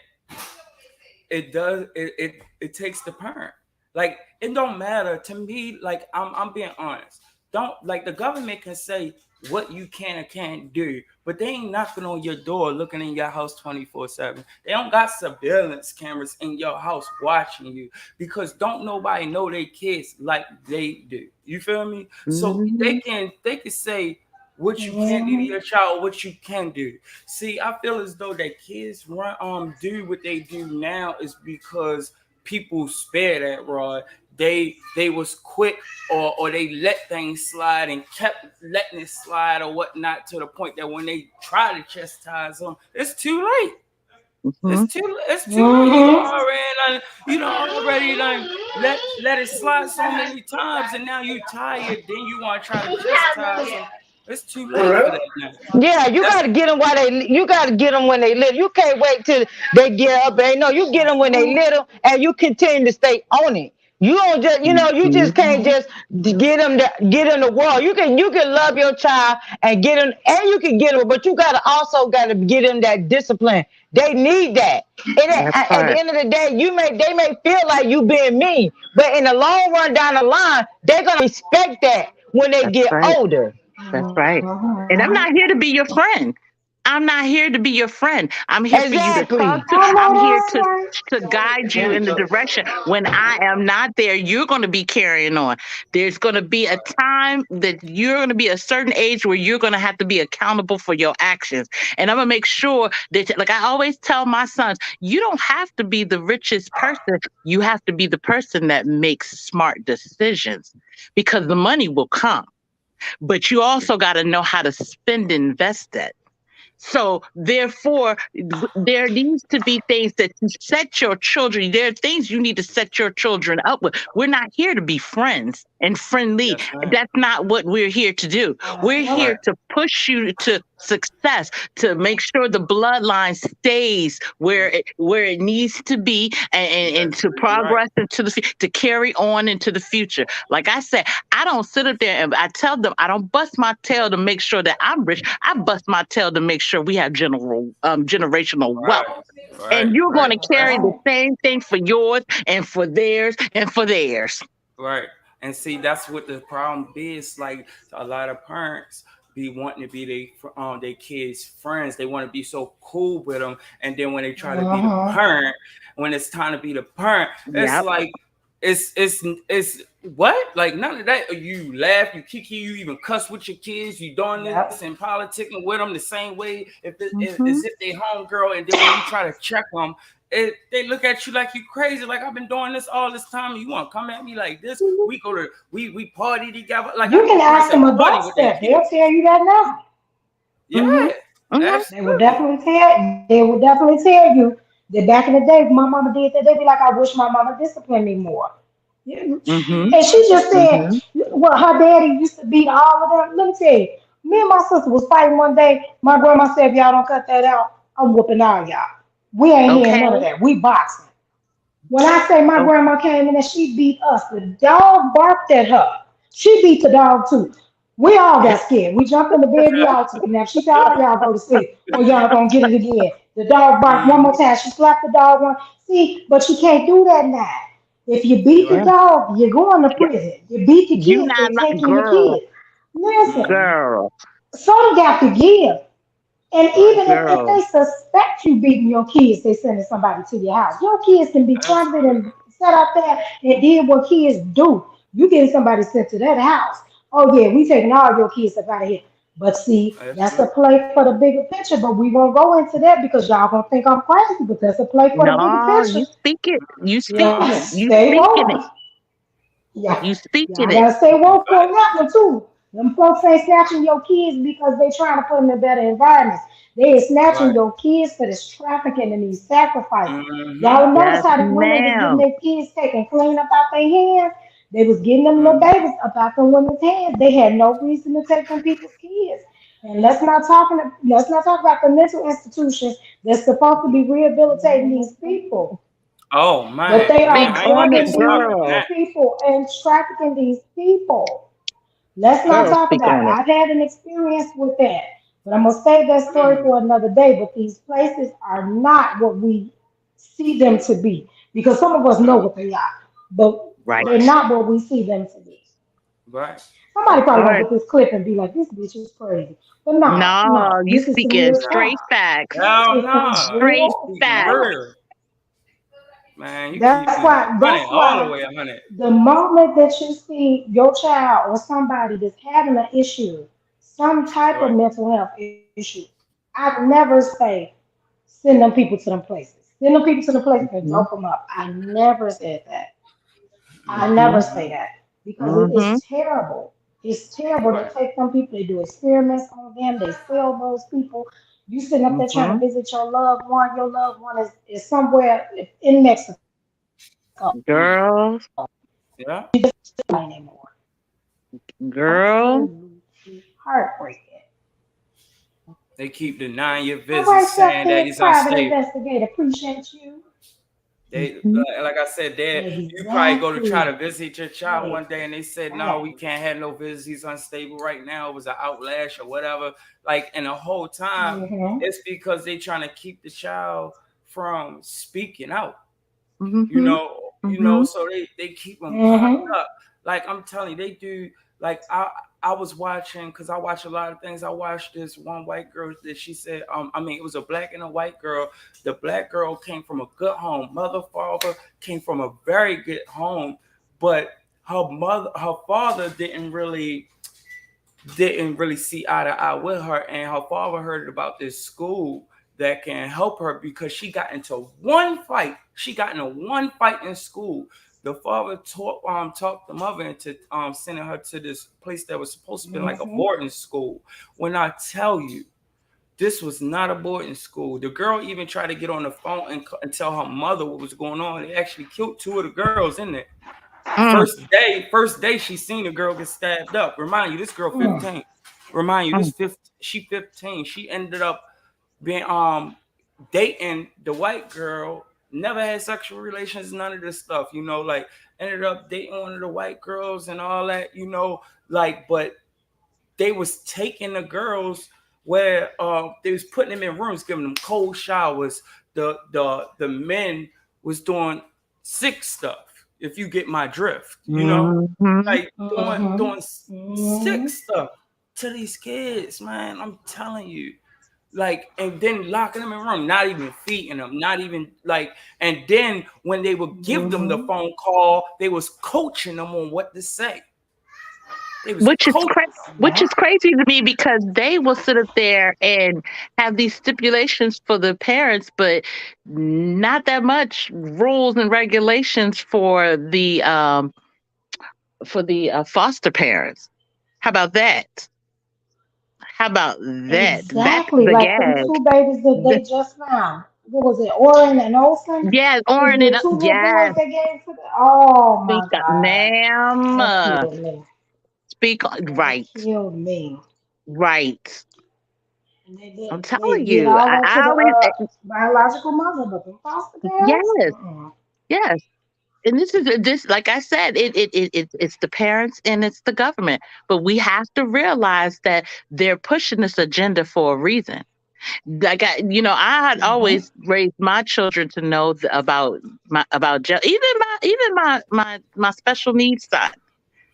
it takes the parent. Like it don't matter to me. Like I'm being honest. Don't like the government can say what you can and can't do, but they ain't knocking on your door looking in your house 24/7. They don't got surveillance cameras in your house watching you because don't nobody know their kids like they do. You feel me? So Mhm. they can say what you can't do to your child, what you can do. See, I feel as though that kids do what they do now is because people spare that rod. They was quick or they let things slide and kept letting it slide or whatnot to the point that when they try to chastise them, it's too late. Mhm. It's too late. You know already done let it slide so many times and now you tired, then you want to try to chastise them. It's too late for that now. Yeah, you That's gotta get them while you gotta get them when they little. You can't wait till they get up. And no, you get them when they little, and you continue to stay on it. You don't just, you just can't just get in the wall. You can love your child and get them, and you can get them, but you gotta get them that discipline. They need that. And That's at the right. end of the day, they may feel like you being mean, but in the long run down the line, they're gonna respect that when they That's get right. older. That's right. And I'm not here to be your friend. I'm not here to be your friend. I'm here for you to talk Exactly. to. I I'm know here that's right. to guide you in the direction. When I am not there, you're going to be carrying on. There's going to be a time that you're going to be a certain age where you're going to have to be accountable for your actions. And I'm going to make sure that, like I always tell my sons, you don't have to be the richest person. You have to be the person that makes smart decisions because the money will come, but you also got to know how to spend and invest it. So therefore, there needs to be things that you set your children. There are things you need to set your children up with. We're not here to be friends and friendly. Yes, ma'am. That's not what we're here to do. We're Right. here to push you to success, to make sure the bloodline stays where it needs to be, and Yes, to you're right. progress into to carry on into the future. Like I said, I don't sit up there and I tell them I don't bust my tail to make sure that I'm rich. I bust my tail to make sure we have generational wealth. Right. Right. And you're Right. going to Right. carry the same thing for yours and for theirs and for theirs. Right. And see, that's what the problem is. Like a lot of parents be wanting to be they kids' friends. They want to be so cool with them, and then when they try to be the Uh-huh. parent, when it's time to be the parent, it's Yep. like it's what? Like none of that. You laugh, you kiki, you even cuss with your kids. You doing this and Yep. politicking with them the same way as Hmm. if they home girl. And then when you try to check them, they look at you like you crazy. Like I've been doing this all this time. You want to come at me like this? We party together. Like You I can know parents ask that them party adults with their that. kids. They'll tell you that now. Hmm. Yeah, Hmm. They will absolutely. definitely tell. They will definitely tell you that back in the day, my mama did that. They'd be like, "I wish my mama disciplined me more." Yeah. Hmm. And she just said, Hmm. "Well, her daddy used to beat all of them." Let me tell you, me and my sister was fighting one day. My grandma said, "If y'all don't cut that out, I'm whooping all y'all. We ain't hearing Okay. none of that. We boxing." When I say my Oh, grandma came in and she beat us, the dog barked at her. She beat the dog too. We all got scared. We jumped in the bed, we all took a nap. She said, "All y'all go to sleep, or y'all gonna get it again." The dog barked one more Mhm. time. She slapped the dog one. See, but you can't do that now. If you beat the Right. dog, you're going to prison. You beat the you kids, not they like taking your girl, kids. Listen, Mhm. girl, some got to give. And Right. even if girl. they suspect you beating your kids, they sending somebody to your house. Your kids can be funded Absolutely. and set up there and did what kids do. You getting somebody sent to that house. Oh yeah, we taking all your kids up out of here. But see, that's a Absolutely. play for the bigger picture. But we won't go into that because y'all gonna think I'm crazy. But that's a play for the bigger No, picture. you speak it. You speaking Yeah, it. You stay speaking it. woke. Yeah, You speaking y'all it. gotta stay woke on Facts. that one too. Them folks ain't snatching your kids because they trying to put them in better environments. They is snatching Right. your kids for this trafficking and these sacrifices. Mhm. Y'all notice Yes, how the women was getting ma'am. their kids taken clean up out their hands? They was getting them little Mhm. babies up out them women's hands. They had no reason to take them people's kids. And let's not talk about the mental institutions that's supposed to be rehabilitating these people. Oh But man, they man, Speak are I ain't on gonna it, get drugging started these on girl. that. people and trafficking these people. Let's not Girl, talk speak about it. on it. I've had an experience with that, but I'm gonna save that story Mm. for another day. But these places are not what we see them to be because some of us know Okay. what they are, but Right. they're Right. not what we see them to be. Right. Somebody probably gonna Or get this clip and be like, "This bitch is crazy," but no, no, no, you this is some speaking real straight stuff. facts. Hell It's some no. Straight real Speaking facts. stuff. real. Man, you That's keeping it why. 100 That's all the why. way 100. The moment that you see your child or somebody that's having an issue, some type of Right. mental health issue, I never say send them people to them places. Send them people to the places and dope Hmm. them up. I never said that. I never Hmm. say that because it Hmm. is terrible. It's terrible. They Right. take some people, they do experiments on them, they sell those people. You sitting up there trying to Hmm. visit your loved one. Your loved one is somewhere in Mexico. Mm. Girl, Yeah. Anymore. girl. Absolutely heartbreaking. They keep denying your All visits, right, saying that self-made he's private unstable. investigator. Appreciate you. They Hmm. like I said, they you probably go to try to Exactly. visit your child one day, and they said, "No, we Exactly. can't have no visits. He's unstable right now. It was an outlash or whatever." Like, and the whole time, Mm-hmm. it's because they trying to keep the child from speaking out. Hmm. Hmm. So they keep them locked Mm-hmm. up. Like I'm telling you, they do. Like I was watching because I watch a lot of things. I watched this one white girl that she said, I mean, it was a black and a white girl. The black girl came from a good home. Mother, father came from a very good home, but her father didn't really see eye to eye with her, and her father heard about this school that can help her because she got into one fight. She got into one fight in school. The father talked the mother into sending her to this place that was supposed to be like a Mm-hmm. boarding school. When I tell you, This was not a boarding school. The girl even tried to get on the phone and tell her mother what was going on. They actually killed two of the girls in there. Mm, First day she seen a girl get stabbed up. Remind you, this girl Mm. 15. Remind you, mm, this 15, she 15. She ended up being dating the white girl, never had sexual relations, none of this stuff, like ended up dating one of the white girls and all that, like, but they was taking the girls where they was putting them in rooms, giving them cold showers. The men was doing sick stuff, if you get my drift, mhm. like doing Mhm. sick Mhm. stuff to these kids, man. I'm telling you, like, and then locking them in a room, not even feeding them, not even like, and then when they would give them the Mhm. phone call, they was coaching them on what to say. They was Which is coaching. which Yeah. is crazy to me because they will sit up there and have these stipulations for the parents, but not that much rules and regulations for the foster parents. How about that? How about that? That's Exactly. the Like them gag. two babies that The, they just found. What was it, Oren and Olsen? yes, The, orange it the up. two little boys Yes, they gave to the. Oh speak my up, God. ma'am. That killed me. That Right, killed me. right. And I'm they telling did you. all that to I the always biological mother, but the foster parents? yes, Mm-mm. yes. And this like I said, it's the parents and it's the government. But we have to realize that they're pushing this agenda for a reason. Like I had Mm-hmm. always raised my children to know even my special needs son.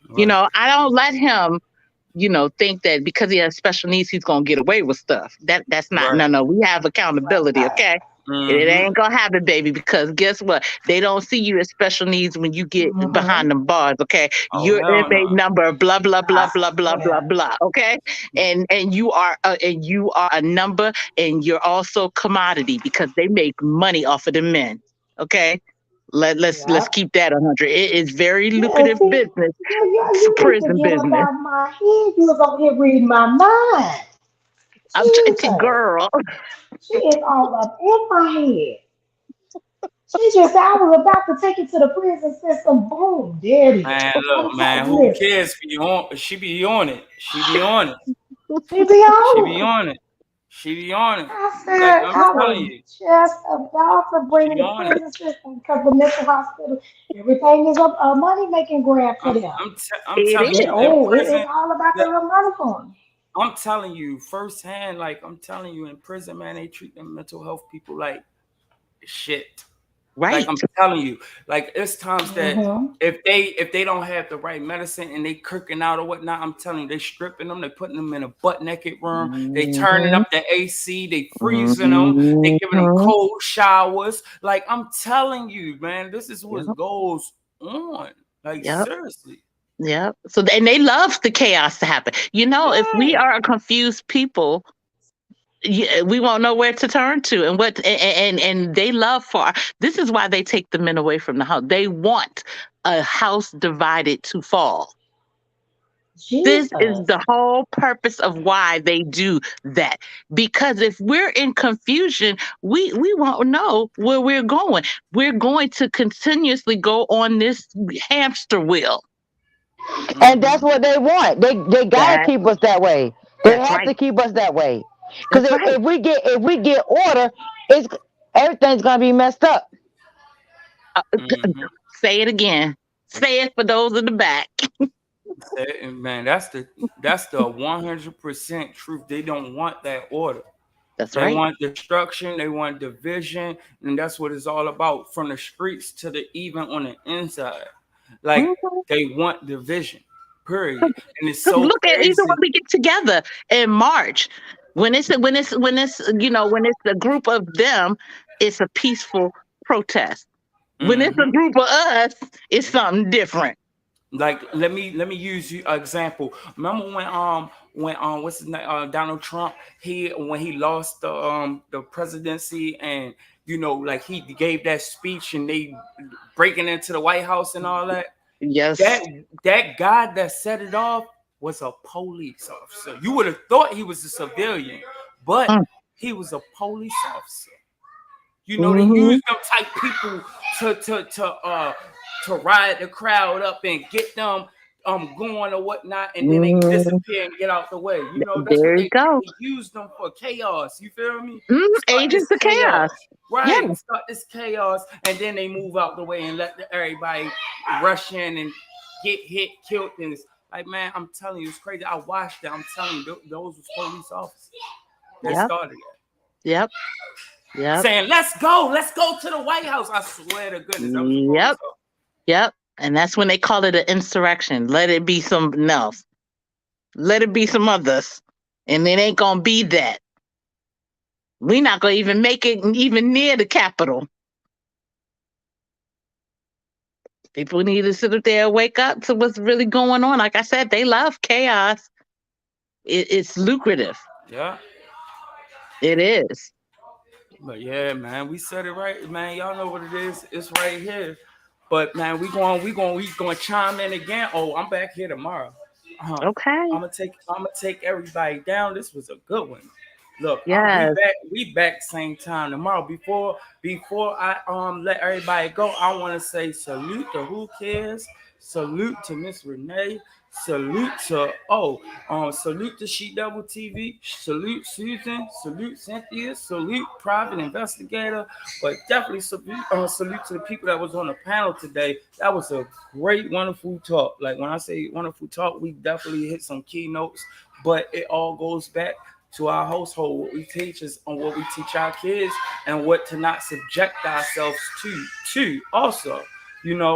Right, I don't let him think that because he has special needs, he's gonna get away with stuff. That's not right. no. We have accountability, Right. okay? It Mm-hmm. ain't gonna happen, baby, because guess what? They don't see you as special needs when you get Mm-hmm. behind them bars, okay? Oh, You're hell MA no. number, blah, blah, blah, I blah, blah, blah, swear. blah, okay? And you are a number and you're also commodity because they make money off of the men. Okay? Let's Yep. keep that 100. It is very Yeah, lucrative see, business, you need to prison get business. about my head. You was over here reading my mind. Jesus. Girl. She is all up in my head. She just said I was about to take it to the prison system. Boom, there it is. Man, I'm look, man, talking, who listen. cares? Be on. She be on it. She be on it. She be She be on it. on it. She be on it. I Like said I'm I telling was you, just about to bring she the on it. prison system because the mental hospital, everything is a money making grab for them. I'm It telling They you, in is. oh, prison, it's all about the that little money for them. I'm telling you firsthand. Like I'm telling you, in prison, man, they treat them mental health people like shit. Like Right. I'm telling you, like it's times that Mm-hmm. if they don't have the right medicine and they kirking out or whatnot, I'm telling you, they stripping them, they putting them in a butt naked room, they turning Mhm. up the AC, they freezing them, they giving them Mhm. cold showers. Like I'm telling you, man, this is what Yep. goes on. Like Yep. seriously, Yep. So and they love the chaos to happen. If we yeah. are a confused people, yeah, we won't know where to turn to and and they love for this is why they take the men away from the house. They want a house divided to fall. This is Jesus. the whole purpose of why they do that. Because if we're in confusion, we won't know where we're going. We're going to continuously go on this hamster wheel. And that's Mm-hmm. what they want. They gotta That keep us that way. They that's have right. to keep us that way. Because That's right. if we get order, it's everything's gonna be messed up. Uh, Mm-hmm. say it again. Say it for those in the back. Man, that's the 100% truth. They don't want that order. That's They right. want destruction, they want division, and that's what it's all about from the streets to the even on the inside. Like Mhm. they want division, period. And it's 'Cause so look at even when crazy. we get together in March, when it's a group of them, it's a peaceful protest. When it's a Hmm. group of us, it's something different. Like let me use you an example. Remember when what's his name, Donald Trump, he when he lost the presidency, and like he gave that speech and they breaking into the White House and all that. Yes. That guy that set it off was a police officer. You would have thought he was a civilian. but Mm. he was a police officer. You know, they Mm-hmm. use them type people to ride the crowd up and get them going or whatnot, and then they Mm. disappear and get out the way. You know, that's what There you go. they use them for, chaos. You feel me? Start this Agents of chaos. chaos. Yeah. Right, start this chaos, and then they move out the way and let everybody rush in and get hit, killed. And it's like, man, I'm telling you, it's crazy. I watched it. I'm telling you, those was police officers that Yep. started it. Yep. Yep. Saying, let's go to the White House. I swear to goodness, that was a police Yep. officer. Yep. And that's when they call it an insurrection. Let it be something else. Let it be some others. And it ain't gonna be that. We're not gonna even make it even near the Capitol. People need to sit up there and wake up to what's really going on. Like I said, they love chaos. It's lucrative. Yeah. It is. But yeah, man, we said it right, man. Y'all know what it is. It's right here. But man, we going to chime in again. Oh, I'm back here tomorrow. Okay. I'm gonna take everybody down. This was a good one. Look, Yes. we back same time tomorrow. Before I let everybody go, I want to say salute to Who Cares, salute to Miss Renee, salute to salute to She Double TV, salute Susan, salute Cynthia, salute Private Investigator, but definitely salute to the people that was on the panel today. That was a great, wonderful talk. Like when I say wonderful talk, we definitely hit some keynotes, but it all goes back to our household. What we teach is on what we teach our kids and what to not subject ourselves to also,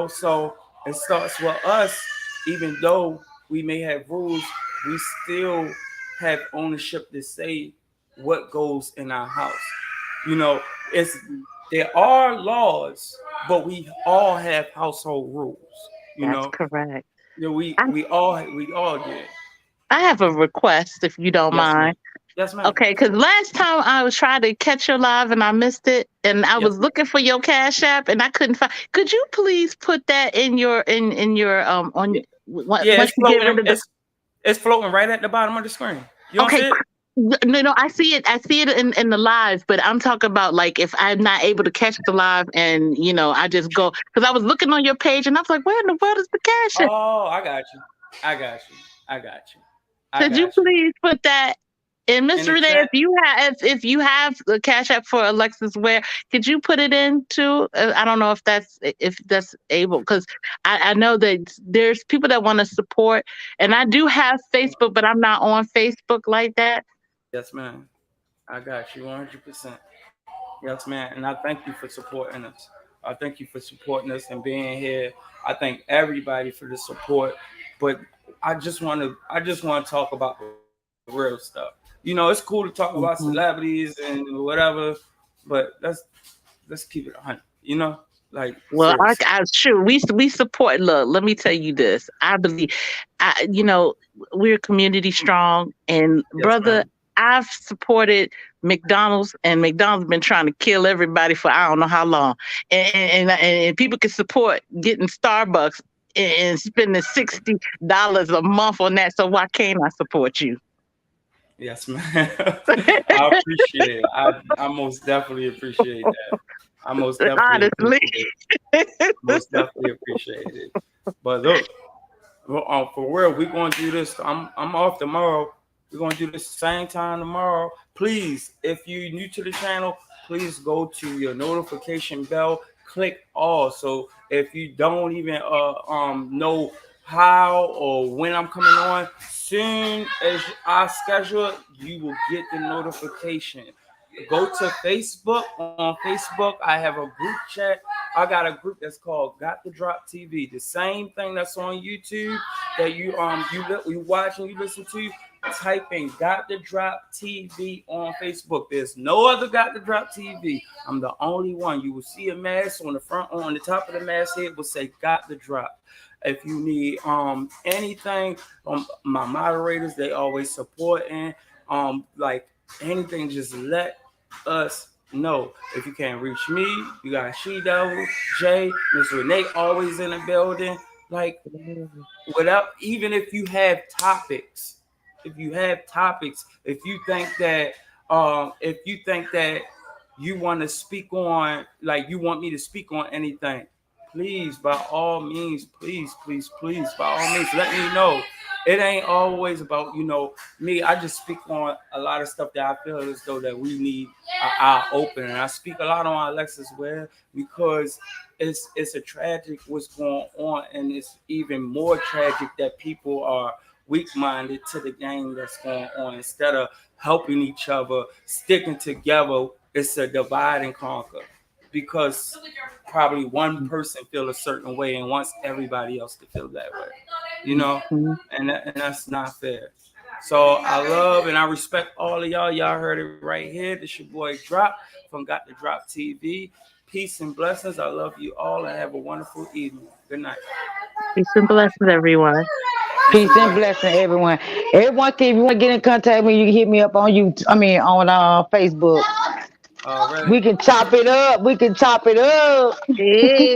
so it starts with us. Even though we may have rules, we still have ownership to say what goes in our house. You know, it's there are laws, but we all have household rules. You That's know, correct. you know, we I, we all do. I have a request if you don't Yes, ma'am. mind. Yes, ma'am. Okay, because last time I was trying to catch your live and I missed it, and I Yes, was ma'am. looking for your Cash App and I couldn't find. Could you please put that in your in your Yeah, on yeah, once it's you get floating. rid of the. It's floating right at the bottom of the screen. You don't Okay, see it? no, no, I see it. I see it in the live, but I'm talking about like if I'm not able to catch the live and I just go because I was looking on your page and I was like, where in the world is the Cash App? Oh, I got you. I got you. I got you. I Could you got you. please put that and In Mr. the Renee, chat. if you have the Cash App for AlexisWare, could you put it in too? I don't know if that's able because I know that there's people that want to support, and I do have Facebook, but I'm not on Facebook like that. Yes, ma'am. I got you 100%. Yes, man. And I thank you for supporting us. I thank you for supporting us and being here. I thank everybody for the support. But I just want to talk about the real stuff. It's cool to talk about Mhm. celebrities and whatever, but let's keep it 100. Like Well, seriously. sure we support. Look, let me tell you this. I believe, we're community strong, and Yes, brother, ma'am. I've supported McDonald's, and McDonald's been trying to kill everybody for I don't know how long, and people can support getting Starbucks and spending $60 a month on that. So why can't I support you? Yes, ma'am. I appreciate it. I most definitely appreciate that. I most definitely Honestly. appreciate it. Most definitely appreciate it. But look, well, for real, we're gonna do this. I'm off tomorrow. We're gonna do this same time tomorrow. Please, if you're new to the channel, please go to your notification bell, click all. So if you don't even know how or when I'm coming on, soon as I schedule it, you will get the notification. Go to Facebook. On Facebook, I have a group chat. I got a group that's called Got the Drop TV. The same thing that's on YouTube that you watch and you listen to. Type in Got the Drop TV on Facebook. There's no other Got the Drop TV. I'm the only one. You will see a mask on the front, on the top of the mask head will say Got the Drop. If you need anything, my moderators they always support and like anything, just let us know. If you can't reach me, you got She Devil, Jay, Miss Renee always in the building. Like without, even if you have topics, if you think that If you think that you want to speak on, like you want me to speak on anything, please, by all means, please, please, please, by all means, let me know. It ain't always about, me. I just speak on a lot of stuff that I feel as though that we need our open. And I speak a lot on AlexisWare because it's a tragic what's going on, and it's even more tragic that people are weak-minded to the game that's going on. Instead of helping each other, sticking together, it's a divide and conquer because probably one person feel a certain way and wants everybody else to feel that way, you know, Mhm. and that's not fair. So I love and I respect all of y'all. Y'all heard it right here. This your boy Drop from Got the Drop TV. Peace and blessings. I love you all and have a wonderful evening. Good night. Peace and blessings, everyone. Peace Peace and and blessings. blessing, everyone. Everyone, if you want to get in contact with me, you can hit me up on YouTube. I mean, on Facebook. Already. We can chop it up. We can chop it up. Hey.